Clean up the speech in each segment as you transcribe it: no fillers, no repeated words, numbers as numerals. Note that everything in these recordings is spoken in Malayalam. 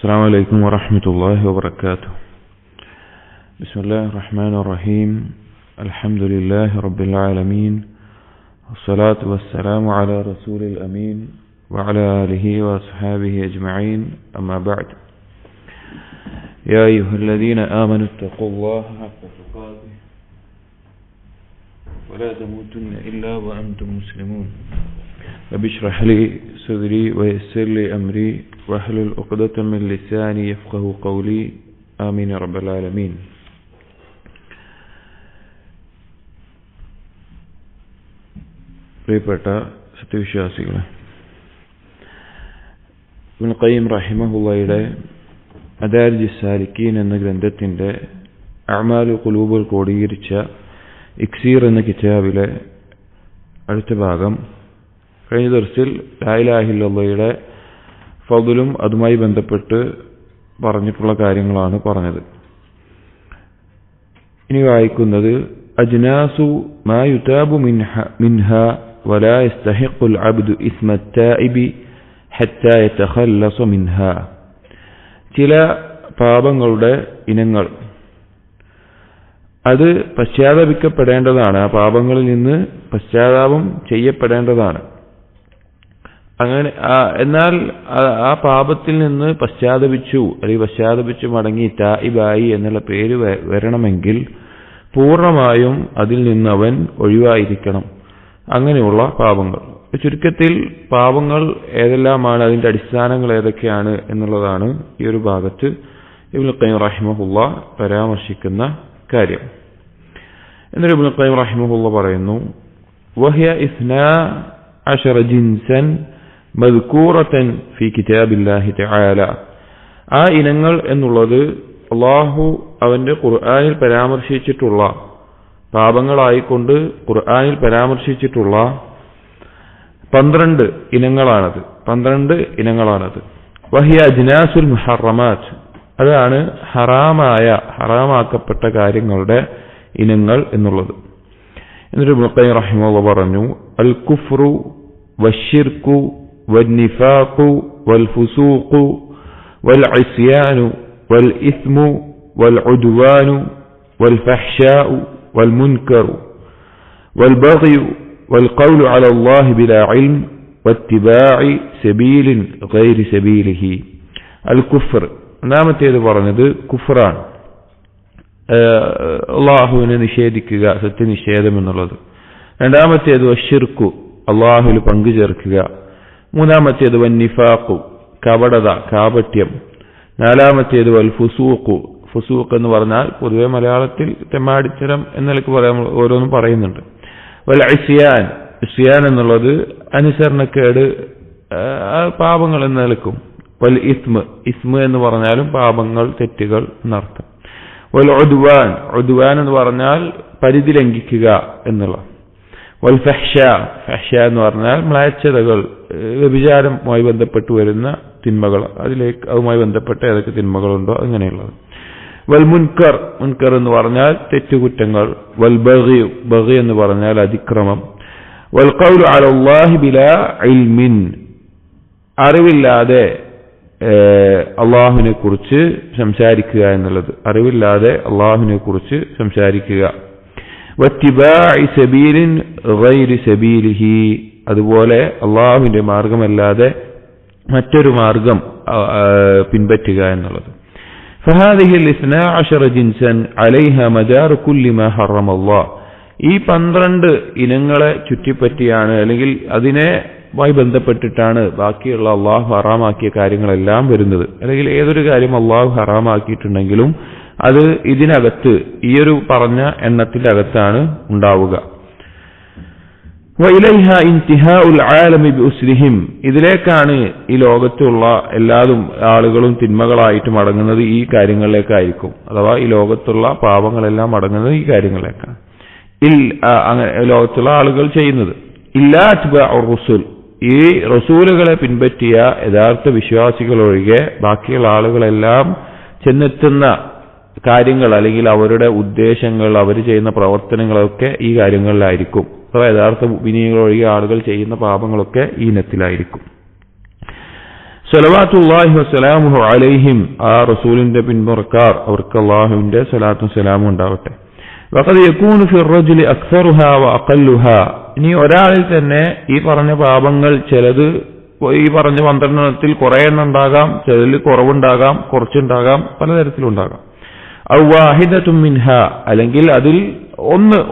السلام عليكم ورحمة الله وبركاته. بسم الله الرحمن الرحيم. الحمد لله رب العالمين، والصلاة والسلام على رسول الأمين وعلى آله وأصحابه أجمعين، أما بعد. يا أيها الذين آمنوا اتقوا الله حق تقاته ولا تموتن إلا وأنتم مسلمون. رب اشرح لي صدري ويسر لي أمري واحلل عقدة من لساني يفقهوا قولي، آمين يا رب العالمين. പ്രിയപ്പെട്ട സത്യവിശ്വാസികളെ, ഇബ്നു ഖയ്യിം റഹിമഹുള്ളയുടെ മദാരിജ് സാലിക്കീൻ എന്ന ഗ്രന്ഥത്തിന്റെ അഅ്മാലു ഖുലൂബുൽ ക്രോഡീകരിച്ച ഇക്സീർ എന്ന കിതാബിലെ അടുത്ത ഭാഗം കഴിഞ്ഞ ദർസിൽ ലാ ഇലാഹ ഇല്ലല്ലാഹയുടെ ഫദ്ലും അതുമായി ബന്ധപ്പെട്ട് പറഞ്ഞിട്ടുള്ള കാര്യങ്ങളാണ് പറഞ്ഞത്. ഇനി വായിക്കുന്നത് അജ്നാസു മാ യുതാബു മിൻഹാ വലാ യസ്തഹിഖുൽ അബ്ദു ഇസ്മ അത്താഇബി ഹത്താ യതഖല്ലസ മിൻഹാ. ചില പാപങ്ങളുടെ ഇനങ്ങൾ, അത് പശ്ചാത്തപിക്കപ്പെടേണ്ടതാണ്, ആ പാപങ്ങളിൽ നിന്ന് പശ്ചാത്താപം ചെയ്യപ്പെടേണ്ടതാണ്. അങ്ങനെ എന്നാൽ ആ പാപത്തിൽ നിന്ന് പശ്ചാത്തപിച്ചു അല്ലെങ്കിൽ പശ്ചാത്തപിച്ചു മടങ്ങി തായിബായി എന്നുള്ള പേര് വരണമെങ്കിൽ പൂർണ്ണമായും അതിൽ നിന്ന് അവൻ ഒഴിവായിരിക്കണം. അങ്ങനെയുള്ള പാപങ്ങൾ, ചുരുക്കത്തിൽ പാപങ്ങൾ ഏതെല്ലാമാണ്, അതിന്റെ അടിസ്ഥാനങ്ങൾ ഏതൊക്കെയാണ് എന്നുള്ളതാണ് ഈ ഒരു ഭാഗത്ത് ഇബ്നു ഖയ്യിം റഹിമഹുല്ലാ പരാമർശിക്കുന്ന കാര്യം. എന്നിട്ട് ഇബ്നു ഖയ്യിം റഹിമഹുല്ലാ പറയുന്നു, വഹിയ 12 ജിൻസൻ മദ്കൂറത്തൻ ഫി കിതാബില്ലാഹി തആല. ആ ഇനങ്ങൾ എന്നുള്ളത് അല്ലാഹു അവന്റെ ഖുർആനിൽ പരാമർശിച്ചിട്ടുള്ള പാപങ്ങളായിക്കൊണ്ട് ഖുർആനിൽ പരാമർശിച്ചിട്ടുള്ള 12 ഇനങ്ങളാണത്. വഹിയ അജ്നാസുൽ മുഹറമാത്ത്, അതാണ് ഹറാമാക്കപ്പെട്ട കാര്യങ്ങളുടെ ഇനങ്ങൾ എന്നുള്ളത്. എന്നിട്ട് ഇബ്നു ഖയ്യിം റഹിമഹുല്ലാഹ് പറഞ്ഞു, അൽ കുഫ്റു വശ്ശിർക്കു വന്നിഫാഖു വൽഫുസൂഖു വൽഇസ്യാനു വൽഇസ്മു വൽഉദ്വാനു വൽഫഹ്ശാഉ വൽമുൻകറു വൽബഗ്യു വൽഖൗലു അലാ അല്ലാഹി ബിലാ ഇൽം വത്തിബാഇ സബീലിൻ ഗൈരി സബീലിഹി. അൽ കുഫ്ർ, ഒന്നാമത്തേത് പറഞ്ഞത് കുഫ്റാണ്, അള്ളാഹുവിനെ നിഷേധിക്കുക, സത്യനിഷേധം എന്നുള്ളത്. രണ്ടാമത്തേത് വശ്ശിർക്കു, അള്ളാഹുവിൽ പങ്കു ചേർക്കുക. മൂന്നാമത്തേത് വന്നിഫാഖു, കപടത, കാപട്യം. നാലാമത്തേത് വൽ ഫുസൂഖു, ഫുസൂഖ് എന്ന് പറഞ്ഞാൽ പൊതുവെ മലയാളത്തിൽ തെമ്മാടിത്തരം എന്നൊക്കെ പറയാൻ ഓരോന്നും പറയുന്നുണ്ട്. വൽ ഇസ്യാൻ, ഇസ്യാൻ എന്നുള്ളത് അനുസരണക്കേട്, പാപങ്ങൾ എന്ന് നിലക്കും. വൽ ഇസ്മ എന്ന് പറഞ്ഞാലും പാപങ്ങൾ, തെറ്റുകൾ എന്നർത്ഥം. വൽ ഉദ്വാൻ, ഉദ്വാൻ എന്ന് പറഞ്ഞാൽ പരിധി ലംഘിക്കുക എന്നുള്ള. വൽ ഫഹ്ശാ, ഫഹ്ശാ എന്ന് പറഞ്ഞാൽ മ്ലേച്ഛതകൾ, വ്യഭിചാരവുമായി ബന്ധപ്പെട്ട് വരുന്ന തിന്മകൾ, അതുമായി ബന്ധപ്പെട്ട ഏതൊക്കെ തിന്മകളുണ്ടോ അങ്ങനെയുള്ളത്. വൽ മുൻകർ, മുൻകർ എന്ന് പറഞ്ഞാൽ തെറ്റുകുറ്റങ്ങൾ. വൽ ബഗ്യു, ബഗ്യു എന്ന് പറഞ്ഞാൽ അതിക്രമം. വൽ ഖൗലു അലാ അല്ലാഹി ബിലാ ഇൽമിൻ, അറിവില്ലാതെ അള്ളാഹുവിനെ കുറിച്ച് സംസാരിക്കുക എന്നുള്ളത്, അറിവില്ലാതെ അള്ളാഹുവിനെ കുറിച്ച് സംസാരിക്കുക. വത്തിബാഇ സബീലിൻ ഗൈരി സബീലിഹി, അതുപോലെ അള്ളാഹുവിന്റെ മാർഗമല്ലാതെ മറ്റൊരു മാർഗം പിൻപറ്റുക എന്നുള്ളത്. ഫഹാദിഹി 12 ജിൻസൻ അലൈഹ മദാറു കുല്ലി മാ ഹറമ അല്ലാഹ്. ഈ 12 ഇനങ്ങളെ ചുറ്റിപ്പറ്റിയാണ്, അല്ലെങ്കിൽ അതിനെമായി ബന്ധപ്പെട്ടിട്ടാണ് ബാക്കിയുള്ള അള്ളാഹു ഹറാമാക്കിയ കാര്യങ്ങളെല്ലാം വരുന്നത്. അല്ലെങ്കിൽ ഏതൊരു കാര്യം അള്ളാഹു ഹറാമാക്കിയിട്ടുണ്ടെങ്കിലും അത് ഇതിനകത്ത്, ഈ ഒരു പറഞ്ഞ എണ്ണത്തിന്റെ അകത്താണ് ഉണ്ടാവുക. വഇലൈഹ ഇൻതിഹാഉൽ ആലമി ബിഉസ്രിഹിം, ഇതിലേക്കാണ് ഈ ലോകത്തുള്ള എല്ലാതും ആളുകളും തിന്മകളായിട്ട് മടങ്ങുന്നത് ഈ കാര്യങ്ങളിലേക്കായിരിക്കും. അഥവാ ഈ ലോകത്തുള്ള പാപങ്ങളെല്ലാം മടങ്ങുന്നത് ഈ കാര്യങ്ങളിലേക്കാണ്, ലോകത്തുള്ള ആളുകൾ ചെയ്യുന്നത്. ഇല്ലാ അത്ബാഉർ റുസുൽ, ഈ റസൂലുകളെ പിൻപറ്റിയ യഥാർത്ഥ വിശ്വാസികളൊഴികെ ബാക്കിയുള്ള ആളുകളെല്ലാം ചെന്നെത്തുന്ന കാര്യങ്ങൾ, അല്ലെങ്കിൽ അവരുടെ ഉദ്ദേശങ്ങൾ, അവർ ചെയ്യുന്ന പ്രവർത്തനങ്ങളൊക്കെ ഈ കാര്യങ്ങളിലായിരിക്കും. അഥവാ യഥാർത്ഥ മുഅ്മിനീങ്ങൾ ഒഴികെ ആളുകൾ ചെയ്യുന്ന പാപങ്ങളൊക്കെ ഈ ഇനത്തിലായിരിക്കും. സ്വലവാത്തുല്ലാഹി വസ്സലാമുഹു അലൈഹിം, ആ റസൂലിന്റെ പിന്മുറക്കാർ, അവർക്ക് അല്ലാഹുവിന്റെ സ്വലാത്തും സലാമും ഉണ്ടാവട്ടെ. വഖദ് യകൂനു ഫി റജുലി അക്സറുഹാ വഅഖല്ലുഹാ, ഇനി ഒരാളിൽ തന്നെ ഈ പറഞ്ഞ പാപങ്ങൾ ചിലത് ഈ പറഞ്ഞ 12 കുറെ എണ്ണം ഉണ്ടാകാം, ചിലതിൽ കുറവുണ്ടാകാം, കുറച്ചുണ്ടാകാം, പലതരത്തിലുണ്ടാകാം. ഔ വാഹിദത്തും മിൻഹാ, അല്ലെങ്കിൽ അതിൽ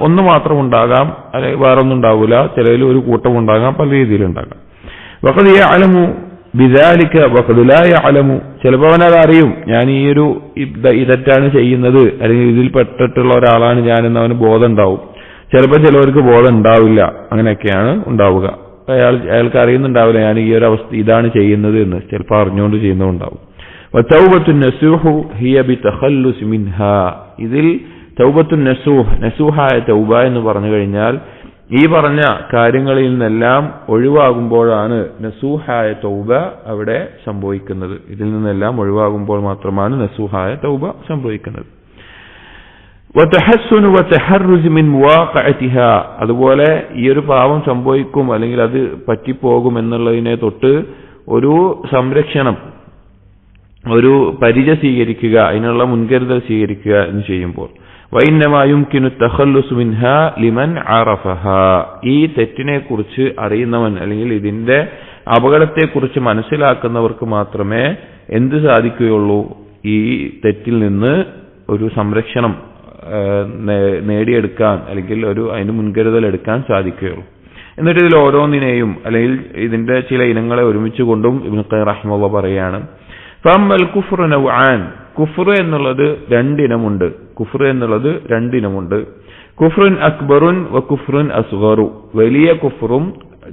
ഒന്ന് മാത്രം ഉണ്ടാകാം, അല്ലെങ്കിൽ വേറൊന്നും ഉണ്ടാവില്ല, ചിലതിൽ ഒരു കൂട്ടം ഉണ്ടാകാം, പല രീതിയിലുണ്ടാകാം. വഖദ് യഅലമു ബിദാലിക വഖദ് ലാ യഅലമു, ചിലപ്പോൾ അവനത് അറിയും, ഞാൻ ഈ ഒരു ഇതെറ്റാണ് ചെയ്യുന്നത്, അല്ലെങ്കിൽ ഇതിൽ പെട്ടിട്ടുള്ള ഒരാളാണ് ഞാനെന്ന് അവന് ബോധം ഉണ്ടാവും. ചിലപ്പോൾ ചിലവർക്ക് ബോധം ഉണ്ടാവില്ല, അങ്ങനെയൊക്കെയാണ് ഉണ്ടാവുക. അയാൾക്ക് അറിയുന്നുണ്ടാവില്ല ഞാൻ ഈ ഒരു അവസ്ഥ ഇതാണ് ചെയ്യുന്നത് എന്ന്, ചിലപ്പോൾ അറിഞ്ഞുകൊണ്ട് ചെയ്യുന്നതുണ്ടാവും. വതൗബത്തുൻ നസൂഹു ഹിയ ബിതഖല്ലുസ് മിൻഹാ, ഇതിൽ തൗബത്തുൻ നസൂഹായ തൗബ എന്ന് പറഞ്ഞു കഴിഞ്ഞാൽ ഈ പറഞ്ഞ കാര്യങ്ങളിൽ നിന്നെല്ലാം ഒഴിവാകുമ്പോഴാണ് നസൂഹായ തൗബ അവിടെ സംഭവിക്കുന്നത്. ഇതിൽ നിന്നെല്ലാം ഒഴിവാകുമ്പോൾ മാത്രമാണ് നസൂഹായ തൗബ സംഭവിക്കുന്നത്. വതഹസ്സുനു വതഹർറുസ് മിൻ മുവാഖഅതിഹാ, അതുപോലെ ഈ ഒരു പാപം സംഭവിക്കും അല്ലെങ്കിൽ അത് പറ്റിപ്പോകും എന്നുള്ളതിനെ തൊട്ട് ഒരു സംരക്ഷണം, ഒരു പരിചയ സ്വീകരിക്കുക, അതിനുള്ള മുൻകരുതൽ സ്വീകരിക്കുക എന്ന് ചെയ്യുമ്പോൾ വഇന്നമാ യുംകിനു തഖല്ലുസു മിൻഹാ ലിമൻ അറഫഹാ, ഈ തെറ്റിനെ കുറിച്ച് അറിയുന്നവൻ അല്ലെങ്കിൽ ഇതിന്റെ അപകടത്തെക്കുറിച്ച് മനസ്സിലാക്കുന്നവർക്ക് മാത്രമേ എന്ത് സാധിക്കുകയുള്ളൂ, ഈ തെറ്റിൽ നിന്ന് ഒരു സംരക്ഷണം നേടിയെടുക്കാൻ അല്ലെങ്കിൽ അതിന് മുൻകരുതൽ എടുക്കാൻ സാധിക്കുകയുള്ളൂ. എന്നിട്ട് ഇതിൽ ഓരോന്നിനെയും അല്ലെങ്കിൽ ഇതിന്റെ ചില ഇനങ്ങളെ ഒരുമിച്ച് കൊണ്ടും ഇബ്നു ഖയ്യിം റഹിമഹുല്ലാഹ് പറയാണ്, ഫഅമ്മൽ കുഫ്റു നൗആൻ, കുഫ്ർ എന്നുള്ളത് രണ്ടിനമുണ്ട്. കുഫ്റുൻ അക്ബറുൻ വ കുഫ്റുൻ അസ്ഗറു, വലിയ കുഫ്റും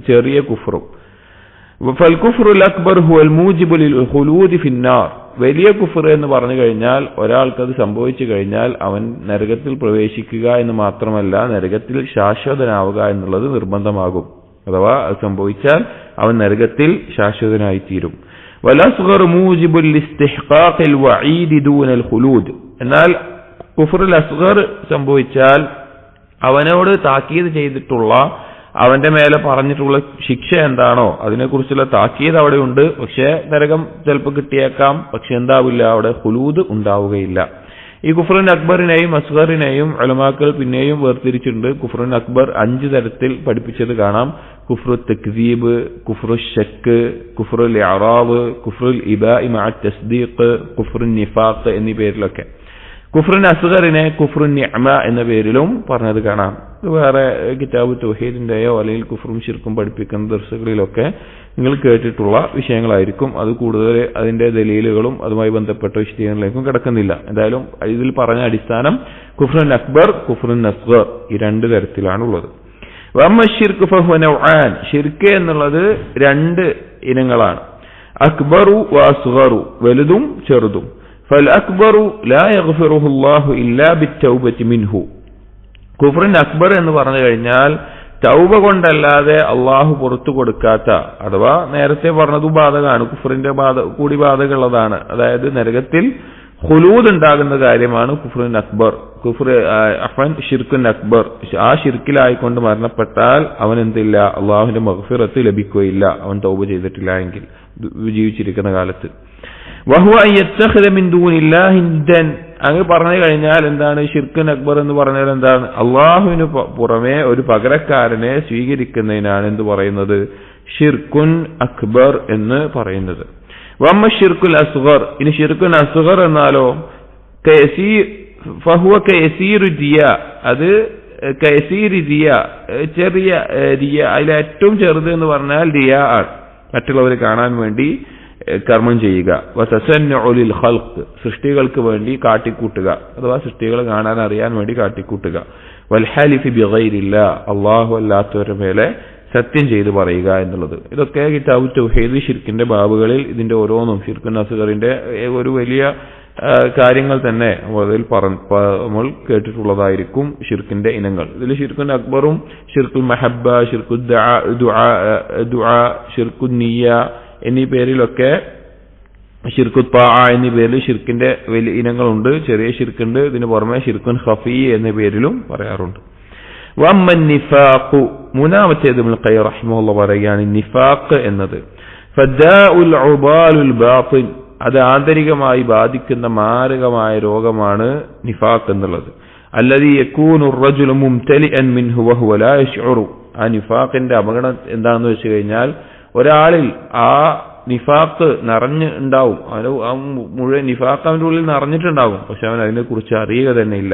ചെറിയ കുഫ്റും. ഫൽ കുഫ്റുൽ അക്ബർ ഹുവൽ മൂജിബു ലിൽ ഖുലൂദി ഫിന്നാർ, വലിയ കുഫ്ർ എന്ന് പറഞ്ഞു കഴിഞ്ഞാൽ ഒരാൾക്കത് സംഭവിച്ചു കഴിഞ്ഞാൽ അവൻ നരകത്തിൽ പ്രവേശിക്കുക എന്ന് മാത്രമല്ല നരകത്തിൽ ശാശ്വതനാവുക എന്നുള്ളത് നിർബന്ധമാകും. അഥവാ അത് സംഭവിച്ചാൽ അവൻ നരകത്തിൽ ശാശ്വതനായി തീരും. വലസ്ഗർ മൂജിബുൽ ലിസ്തിഹ്ഖാഖിൽ വഈദി ദൂനൽ ഖുലൂദ്, എന്നാൽ കുഫ്റുൽ അസ്ഗർ സംഭവിച്ചാൽ അവനോട് താക്കീത് ചെയ്തിട്ടുള്ള, അവന്റെ മേലെ പറഞ്ഞിട്ടുള്ള ശിക്ഷ എന്താണോ അതിനെക്കുറിച്ചുള്ള താക്കീത് അവിടെ ഉണ്ട്. പക്ഷെ നരകം ചിലപ്പോൾ കിട്ടിയേക്കാം, പക്ഷെ എന്താവില്ല, അവിടെ ഖുലൂദ് ഉണ്ടാവുകയില്ല. ഈ കുഫ്റുൻ അക്ബറിനെയും അസ്ഗറിനെയും ഉലമാക്കൾ പിന്നെയും വേർതിരിച്ചിട്ടുണ്ട്. കുഫ്റുൻ അക്ബർ 5 തരത്തിൽ പഠിപ്പിച്ചത് കാണാം. കുഫ്റു തക്ദീബ്, കുഫ്റു ശക്ക്, കുഫ്റുൽ ഇഅറാബ്, കുഫ്റുൽ ഇബാഇ മഅ തസ്ദീഖ്, കുഫ്റുൻ നിഫാഖ് എന്നീ പേരിലൊക്കെ. കുഫ്റുൻ അസ്ഗറിനെ കുഫ്റുൻ നിഅമ എന്ന പേരിലും പറഞ്ഞത് കാണാം. വേറെ കിതാബ് തൗഹീദിന്റെയോ അല്ലെങ്കിൽ കുഫ്റും ശിർക്കും പഠിപ്പിക്കുന്ന ദർസുകളിലൊക്കെ നിങ്ങൾ കേട്ടിട്ടുള്ള വിഷയങ്ങളായിരിക്കും. അത് കൂടുതൽ അതിന്റെ ദലീലുകളും അതുമായി ബന്ധപ്പെട്ട വിശദീകരണങ്ങളിലേക്കും കിടക്കുന്നില്ല. എന്തായാലും ഇതിൽ പറഞ്ഞ അടിസ്ഥാനം കുഫ്റുൻ അക്ബർ, കുഫ്റുൻ അസ്ഗർ, ഈ 2 തരത്തിലാണുള്ളത്. വഅമ്മ ശിർക്ക് ഫഹുവ നൗആൻ, ശിർക്ക് എന്നുള്ളത് 2 ഇനങ്ങളാണ്. അക്ബറു വ അസ്ഗറു, വലുതും ചെറുതും. ഫൽ അക്ബറു ലാ യഗ്ഫിറുഹു അല്ലാഹു ഇല്ലാ ബിത്തൗബതി മിൻഹു, കുഫ്റുൻ അക്ബർ എന്ന് പറഞ്ഞു കഴിഞ്ഞാൽ തൗബ കൊണ്ടല്ലാതെ അള്ളാഹു പുറത്തു കൊടുക്കാത്ത, അഥവാ നേരത്തെ പറഞ്ഞതും ബാധകമാണ്, കുഫ്റിന്റെ കൂടി ബാധകമുള്ളതാണ്. അതായത് നരകത്തിൽ ഖുലൂദ് ഉണ്ടാകുന്ന കാര്യമാണ് കുഫ്റുൻ അക്ബർ. ഷിർക്കുൻ അക്ബർ, ആ ഷിർക്കിലായിക്കൊണ്ട് മരണപ്പെട്ടാൽ അവൻ എന്തില്ല, അള്ളാഹുവിന്റെ മഗ്ഫിറത്ത് ലഭിക്കുകയില്ല, അവൻ തൗബ ചെയ്തിട്ടില്ല എങ്കിൽ ജീവിച്ചിരിക്കുന്ന കാലത്ത്. വഹുവ അൻ യത്തഖിദ മിൻ ദൂനില്ലാഹി നിദ്ദൻ, അങ്ങ് പറഞ്ഞു കഴിഞ്ഞാൽ എന്താണ് ഷിർക്കുൻ അക്ബർ എന്ന് പറഞ്ഞാൽ എന്താണ്, അള്ളാഹുവിന് പുറമെ ഒരു പകരക്കാരനെ സ്വീകരിക്കുന്നതിനാണ് എന്ത് പറയുന്നത്, ഷിർക്കുൻ അക്ബർ എന്ന് പറയുന്നത്. വമ്മ ഷിർക്കുൽ അസ്ഗർ, ഇനി ഷിർക്കുൻ അസ്ഗർ എന്നാലോ ഫഹുവ കയസീറു റിയ, അത് കയസീറി റിയ, ചെറിയ റിയ, അതിൽ ഏറ്റവും ചെറുത് എന്ന് പറഞ്ഞാൽ റിയ ആണ്, മറ്റുള്ളവരെ കാണാൻ വേണ്ടി കർമ്മം ചെയ്യുക. വതസന്നഉ ലിൽ ഖൽഖ്, സൃഷ്ടികൾക്ക് വേണ്ടി കാട്ടിക്കൂട്ടുക, അഥവാ സൃഷ്ടികളെ കാണാൻ അറിയാൻ വേണ്ടി കാട്ടിക്കൂട്ടുക. വൽ ഹലിഫി ബിഗൈരില്ലാ, അല്ലാഹു അല്ലാത്തവരുടെ മേലെ സത്യം ചെയ്ത് പറയുക എന്നുള്ളത്. ഇതൊക്കെ കിതാബ് തൗഹീദ് ഷിർക്കിന്റെ ബാബുകളിൽ ഇതിന്റെ ഓരോന്നും ഷിർക്കുൻ അസ്ഗറിന്റെ ഒരു വലിയ കാര്യങ്ങൾ തന്നെ അതിൽ നമ്മൾ കേട്ടിട്ടുള്ളതായിരിക്കും. ഷിർക്കിന്റെ ഇനങ്ങൾ ഇതിൽ ഷിർക്കുൻ അക്ബറും ഷിർക്കുൽ മഹബ്ബ, ഷിർക്കുൽ ദുആ, ഷിർക്കുൻ നിയ്യ എന്നീ പേരിലൊക്കെ, ഷിർക്കുൽ ത്വാഅ എന്നീ പേരിൽ ഷിർക്കിന്റെ വലിയ ഇനങ്ങളുണ്ട്. ചെറിയ ഷിർക്കുണ്ട്. ഇതിന് പുറമെ ഷിർക്കുൻ ഖഫീ എന്ന പേരിലും പറയാറുണ്ട്. വമ്മൻ നിഫാഖു, മൂന്നാമത്തേത് ഇബ്നുൽ ഖയ്യിം റഹിമഹുല്ലാഹ് പറയുകയാണ് നിഫാഖ് എന്നത്. ഫദാഉൽ ഉബാലുൽ ബാത്തിൻ, അത് ആന്തരികമായി ബാധിക്കുന്ന മാരകമായ രോഗമാണ് നിഫാഖ് എന്നുള്ളത്. അല്ലദീ യകൂനു الرجل ممتلئا منه وهو لا يشعر. ആ നിഫാഖിന്റെ അപകടം എന്താണെന്ന് വെച്ച് കഴിഞ്ഞാൽ ഒരാളിൽ ആ നിഫാഖ് നിറഞ്ഞുണ്ടാവും, മുഴുവൻ നിഫാഖ് അവന്റെ ഉള്ളിൽ നിറഞ്ഞിട്ടുണ്ടാകും, പക്ഷെ അവൻ അതിനെക്കുറിച്ച് അറിയുക തന്നെ ഇല്ല.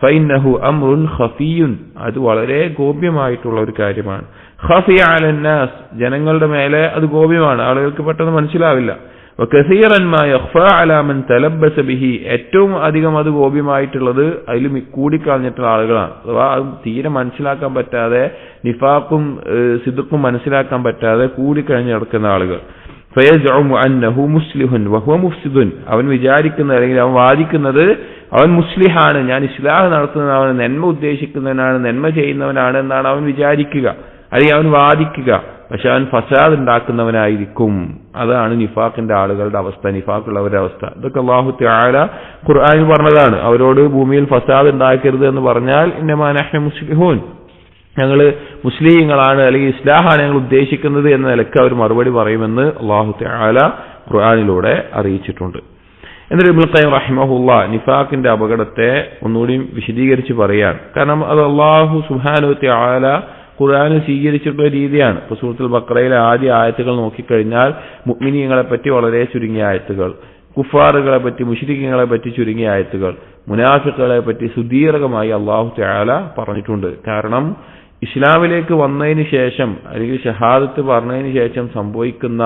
ഫഇന്നഹു അംറുൻ ഖഫിയുൻ, അത് വളരെ ഗോപ്യമായിട്ടുള്ള ഒരു കാര്യമാണ്. ഖഫിയ അലന്നാസ്, ജനങ്ങളുടെ മേലെ അത് ഗോപ്യമാണ്, ആളുകൾക്ക് പെട്ടെന്ന് മനസ്സിലാവില്ല. വകസീറൻ മാ യഖ്ഫാ അലാ മൻ തലബ്ബസ ബിഹി, ഏറ്റവും അധികം അത് ഗോപ്യമായിട്ടുള്ളത് അതിൽ കൂടിക്കളഞ്ഞിട്ടുള്ള ആളുകളാണ്. അഥവാ തീരെ മനസ്സിലാക്കാൻ പറ്റാതെ, നിഫാഖും സിദ്ഖും മനസ്സിലാക്കാൻ പറ്റാതെ കൂടിക്കഴിഞ്ഞ് നടക്കുന്ന ആളുകൾ. ഫയസ്ഉമു അന്നഹു മുസ്ലിഹുൻ വഹുവ മുഫ്സിദുൻ, അവൻ വിചാരിക്കുന്നത് അല്ലെങ്കിൽ അവൻ വാദിക്കുന്നത് അവൻ മുസ്ലിഹാണ്, ഞാൻ ഇസ്ലാഹ് നടത്തുന്നവനാണ്, നന്മ ഉദ്ദേശിക്കുന്നവനാണ്, നന്മ ചെയ്യുന്നവനാണ് എന്നാണ് അവൻ വിചാരിക്കുക, അല്ലെങ്കിൽ അവൻ വാദിക്കുക. പക്ഷെ അവൻ ഫസാദ് ഉണ്ടാക്കുന്നവനായിരിക്കും. അതാണ് നിഫാഖിന്റെ ആളുകളുടെ അവസ്ഥ, നിഫാഖുള്ളവരുടെ അവസ്ഥ. ഇതൊക്കെ അല്ലാഹു തആല ഖുർആനിൽ പറഞ്ഞതാണ്. അവരോട് ഭൂമിയിൽ ഫസാദ് ഉണ്ടാക്കരുത് എന്ന് പറഞ്ഞാൽ ഇന്നമാ നഹ്നു മുസ്ലിഹൂൻ, ഞങ്ങൾ മുസ്ലിങ്ങളാണ് അല്ലെങ്കിൽ ഇസ്ലാഹാണ് ഞങ്ങൾ ഉദ്ദേശിക്കുന്നത് എന്ന നിലക്ക് അവർ മറുപടി പറയുമെന്ന് അല്ലാഹു തആല ഖുർആനിലൂടെ അറിയിച്ചിട്ടുണ്ട്. എന്നിട്ട് ഇബ്നുൽ ഖയ്യിം റഹിമഹുല്ലാ നിഫാഖിന്റെ അപകടത്തെ ഒന്നുകൂടി വിശദീകരിച്ച് പറയാണ്. കാരണം അത് അല്ലാഹു സുബ്ഹാനഹു വ തആല ഖുർആനിൽ സ്വീകരിച്ചിട്ടുള്ള രീതിയാണ്. ഇപ്പോൾ സൂറത്തുൽ ബഖറയിലെ ആദ്യ ആയത്തുകൾ നോക്കിക്കഴിഞ്ഞാൽ മുഅ്മിനീങ്ങളെ പറ്റി വളരെ ചുരുങ്ങിയ ആയത്തുകൾ, കുഫാറുകളെ പറ്റി മുശ്രിക്കുകളെ പറ്റി ചുരുങ്ങിയ ആയത്തുകൾ, മുനാഫിക്കുകളെ പറ്റി സുദീർഘമായി അല്ലാഹു തആല പറഞ്ഞിട്ടുണ്ട്. കാരണം ഇസ്ലാമിലേക്ക് വന്നതിന് ശേഷം അല്ലെങ്കിൽ ഷഹാദത്ത് പറഞ്ഞതിന് ശേഷം സംഭവിക്കുന്ന,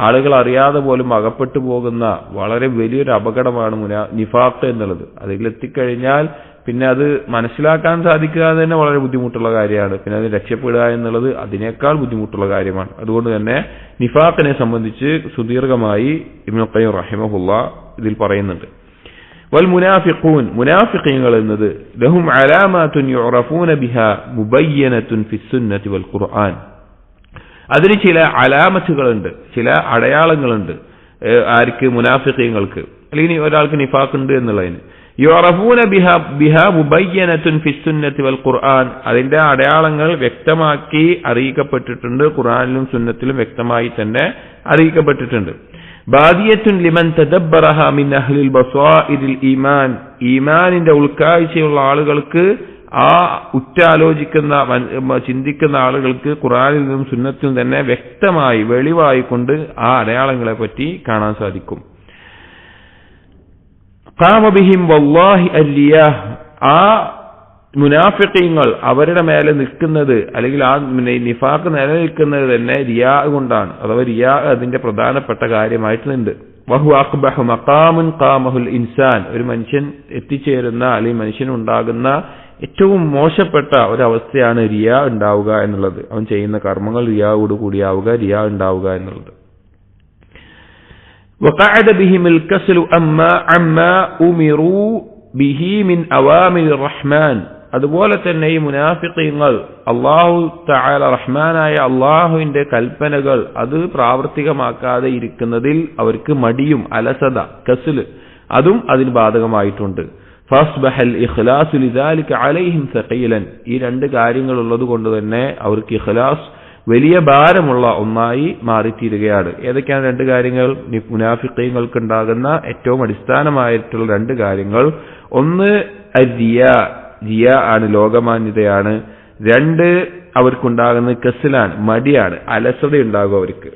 ആളുകൾ അറിയാതെ പോലും അകപ്പെട്ടു പോകുന്ന വളരെ വലിയൊരു അപകടമാണ് നിഫാഖ് എന്നുള്ളത്. അതിലെത്തിക്കഴിഞ്ഞാൽ പിന്നെ അത് മനസ്സിലാക്കാൻ സാധിക്കുക തന്നെ വളരെ ബുദ്ധിമുട്ടുള്ള കാര്യമാണ്. പിന്നെ അത് രക്ഷപ്പെടുക എന്നുള്ളത് അതിനേക്കാൾ ബുദ്ധിമുട്ടുള്ള കാര്യമാണ്. അതുകൊണ്ട് തന്നെ നിഫാഖിനെ സംബന്ധിച്ച് സുദീർഘമായി ഇബ്നുൽ ഖയ്യിം റഹിമഹുല്ലാ ഇതിൽ പറയുന്നുണ്ട്. വൽ മുനാഫിഖൂൻ, മുനാഫിഖീങ്ങൾ എന്നത് ലഹും അലാമാതുൻ യുറഫൂന ബിഹാ മുബയ്യനതുൻ ഫിസ്സുന്നതി വൽ ഖുർആൻ, അതിന് ചില അലാമത്തുകളുണ്ട്, ചില അടയാളങ്ങളുണ്ട്. ആർക്ക്? മുനാഫിഖീങ്ങൾക്ക്, അല്ലെങ്കിൽ ഒരാൾക്ക് നിഫാഖ് ഉണ്ട് എന്നുള്ളതിന്. യുറഫൂന ബിഹാ മുബയ്യനതുൻ ഫിസ്സുന്നതി വൽ ഖുർആൻ, അതിന്റെ അടയാളങ്ങൾ വ്യക്തമാക്കി അറിയിക്കപ്പെട്ടിട്ടുണ്ട്, ഖുർആനിലും സുന്നത്തിലും വ്യക്തമായി തന്നെ അറിയിക്കപ്പെട്ടിട്ടുണ്ട്. ബാദിയത്തുൻ ലിമൻ തദബ്ബറഹ മിൻ അഹ്ലിൽ ബസാഇരിൽ ഈമാൻ, ഈമാനിന്റെ ഉൾക്കാഴ്ചയുള്ള ആളുകൾക്ക്, ആ ഉറ്റാലോചിക്കുന്ന ചിന്തിക്കുന്ന ആളുകൾക്ക് ഖുർആനിൽ നിന്നും സുന്നത്തിൽ തന്നെ വ്യക്തമായി വെളിവായിക്കൊണ്ട് ആ അടയാളങ്ങളെ പറ്റി കാണാൻ സാധിക്കും. ഖാമ ബിഹിം വല്ലാഹി അല്ലിയാഹ്, ആ മുനാഫിഖീങ്ങൾ അവരുടെ മേലെ നിൽക്കുന്നത് അല്ലെങ്കിൽ ആ നിഫാഖ് നിലനിൽക്കുന്നത് തന്നെ റിയാ കൊണ്ടാണ്. അഥവാ റിയാ അതിന്റെ പ്രധാനപ്പെട്ട കാര്യമായിട്ടുണ്ട്. വഹു അഖ്ബഹു മഖാമുൻ ഖാമഹുൽ ഇൻസാൻ, ഒരു മനുഷ്യൻ എത്തിച്ചേരുന്ന അല്ലെങ്കിൽ മനുഷ്യനുണ്ടാകുന്ന ഏറ്റവും മോശപ്പെട്ട ഒരവസ്ഥയാണ് റിയാ ഉണ്ടാവുക എന്നുള്ളത്. അവൻ ചെയ്യുന്ന കർമ്മങ്ങൾ റിയാവോട് കൂടിയാവുക, റിയാ ഉണ്ടാവുക എന്നുള്ളത്. വഖഅദ ബിഹിൽ കസ്ലു അമ്മാ ഉമിറു ബിഹി മിൻ അവാമിർ റഹ്മാൻ, അതുപോലെ തന്നെ ഈ മുനാഫിഖീങ്ങൾ അല്ലാഹു തആല റഹ്മാനായ അല്ലാഹുവിന്റെ കൽപ്പനകൾ അത് പ്രാവർത്തികമാക്കാതെ ഇരിക്കുന്നതിൽ അവർക്ക് മടിയും അലസത, കസ്ൽ, അതും അതിന് ബാധകമായിട്ടുണ്ട്. ഫസ്ബഹൽ ഇഖ്ലാസു ലിദാലിക അലൈഹിം സഖീലൻ, ഈ രണ്ട് കാര്യങ്ങൾ ഉള്ളത് കൊണ്ട് തന്നെ അവർക്ക് ഇഖ്ലാസ് വലിയ ഭാരമുള്ള ഒന്നായി മാറിത്തീരുകയാണ്. ഏതൊക്കെയാണ് രണ്ട് കാര്യങ്ങൾ? മുനാഫിഖീങ്ങൾക്ക് ഉണ്ടാകുന്ന ഏറ്റവും അടിസ്ഥാനമായിട്ടുള്ള രണ്ട് കാര്യങ്ങൾ. ഒന്ന് റിയ ആണ്, ലോകമാന്യതയാണ്. രണ്ട്, അവർക്കുണ്ടാകുന്നത് കസ്ലാണ്, മടിയാണ്, അലസതയുണ്ടാകും, അവർക്ക്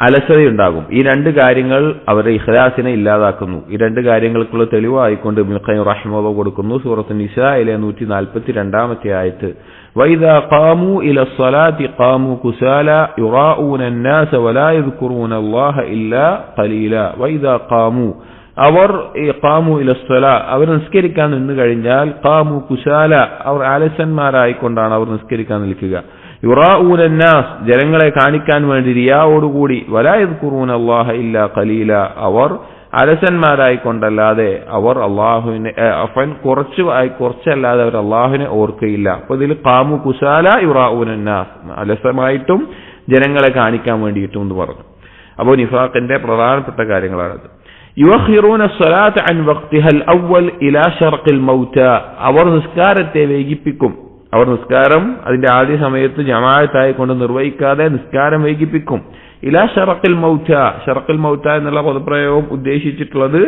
അലസതയുണ്ടാകും. ഈ രണ്ട് കാര്യങ്ങൾ അവരുടെ ഇഖ്ലാസിനെ ഇല്ലാതാക്കുന്നു. ഈ രണ്ട് കാര്യങ്ങൾക്കുള്ള തെളിവായിക്കൊണ്ട് ഇബ്നുൽ ഖയ്യിം റഹിമഹുല്ലാഹ് കൊടുക്കുന്നു. സൂറത്തുൻ നിസായിലെ 142-ാമത്തെ ആയത്ത്, വൈദാ ഖാമൂ ഇലസ്സലാത്തി ഖാമൂ കുസാലാ യുറാഊന അന്നാസ വലാ യദ്കുറൂനല്ലാഹ ഇല്ലാ ഖലീലാ. വൈദാ ഖാമൂ, അവർ ഖാമു ഇലസ്സലാ, അവർ നിസ്കരിക്കാൻ നിന്ന് കഴിഞ്ഞാൽ ഖാമു കുസാല, അവർ ആലസ്യന്മാരായിക്കൊണ്ടാണ് അവർ നിസ്കരിക്കാൻ നിൽക്കുക. യുറാഊന അന്നാസ്, ജനങ്ങളെ കാണിക്കാൻ വേണ്ടി റിയാവോടുകൂടി. വലാ യദ്കുറൂനല്ലാഹ ഇല്ലാ ഖലീല, അവർ അലസന്മാരായിക്കൊണ്ടല്ലാതെ അവർ അള്ളാഹുവിനെ കുറച്ചല്ലാതെ അവർ അള്ളാഹുവിനെ ഓർക്കയില്ല. അപ്പൊ ഇതിൽ ഖാമു കുസാല യുറാഊന അന്നാസ്, അലസമായിട്ടും ജനങ്ങളെ കാണിക്കാൻ വേണ്ടിയിട്ടും എന്ന് പറഞ്ഞു. അപ്പോൾ നിഫാഖിന്റെ പ്രധാനപ്പെട്ട കാര്യങ്ങളാണത്. യുഅഖിറൂന സ്വലാത്ത അൻ വഖ്തിഹൽ അവ്വൽ ഇലാ ശർഖിൽ മൗത, അവർ നിസ്കാരത്തെ വൈകിപ്പിക്കും അവർ നിസ്കാരം അതിന്റെ ആദ്യ സമയത്ത് ജമാഅത്തായി കൊണ്ട് നിർവഹിക്കാതെ നിസ്കാരം വൈകിപ്പിക്കും. ഇലാ ഷറഖിൽ മൗത, ഷറഖിൽ മൗത എന്നുള്ള പദപ്രയോഗം ഉദ്ദേശിച്ചിട്ടുള്ളത്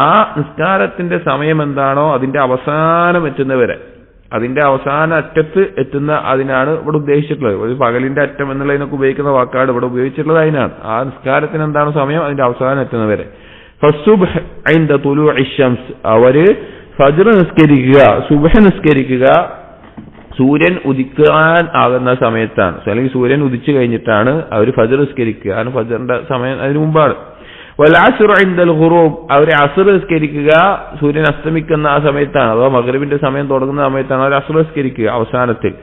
ആ നിസ്കാരത്തിന്റെ സമയം എന്താണോ അതിന്റെ അവസാനം എത്തുന്നവരെ, അതിന്റെ അവസാന അറ്റത്ത് എത്തുന്ന അതിനാണ് ഇവിടെ ഉദ്ദേശിച്ചിട്ടുള്ളത്. ഒരു പകലിന്റെ അറ്റം എന്നുള്ളതിനൊക്കെ ഉപയോഗിക്കുന്ന വാക്കാണ് ഇവിടെ ഉപയോഗിച്ചിട്ടുള്ളത്. അതിനാണ് ആ നിസ്കാരത്തിന് എന്താണ് സമയം, അതിന്റെ അവസാനം എത്തുന്നവരെ. ഫസുബ്ഹ് ഇൻദ തുലൂഇ ശംസ്, അവര് ഫജ്ർ നിസ്കരിക്കുക, സുബ്ഹ് നിസ്കരിക്കുക സൂര്യൻ ഉദിക്കാൻ ആകുന്ന സമയത്താണ്, അല്ലെങ്കിൽ സൂര്യൻ ഉദിച്ചു കഴിഞ്ഞിട്ടാണ് അവർ ഫജ്ർ നിസ്കരിക്കുക. കാരണം ഫജ്റിന്റെ സമയം അതിനു മുമ്പാണ്. വൽ അസ്ർ ഇൻദൽ ഖുറൂബ്, അവർ അസ്ർ നിസ്കരിക്കുക സൂര്യൻ അസ്തമിക്കുന്ന ആ സമയത്താണ്, അഥവാ മഗ്രിബിന്റെ സമയം തുടങ്ങുന്ന സമയത്താണ് അവർ അസ്ർ നിസ്കരിക്കുക അവസാനത്തിൽ.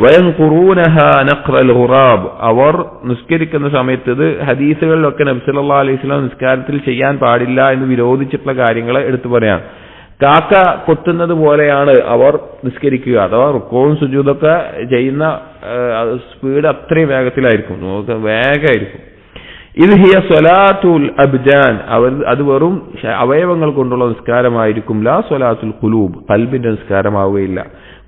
വയൻഖുറൂനഹ നഖ്റൽ ഖുറാബ്, അവർ നിസ്കരിക്കുന്ന സമയത്ത്, ഇത് ഹദീസുകളിലൊക്കെ നബി സല്ലല്ലാഹു അലൈഹി വസല്ലം നിസ്കാരത്തിൽ ചെയ്യാൻ പാടില്ല എന്ന് വിരോധിച്ചിട്ടുള്ള കാര്യങ്ങളെ എടുത്തു പറയാം. കാക്ക കൊത്തുന്നത് പോലെയാണ് അവർ നിസ്കരിക്കുക, അഥവാ റുക്കോവും സുജൂദൊക്കെ ചെയ്യുന്ന സ്പീഡ് അത്രയും വേഗത്തിലായിരിക്കും, നമുക്ക് വേഗമായിരിക്കും. ഇത് ഹിയ സ്വലാത്തുൽ അബ്ജാൻ, അത് വെറും അവയവങ്ങൾ കൊണ്ടുള്ള നിസ്കാരമായിരിക്കും. ലാ സ്വലാത്തുൽ ഖുലൂബ്, ഖൽബിന്റെ നിസ്കാരമാവുകയില്ല.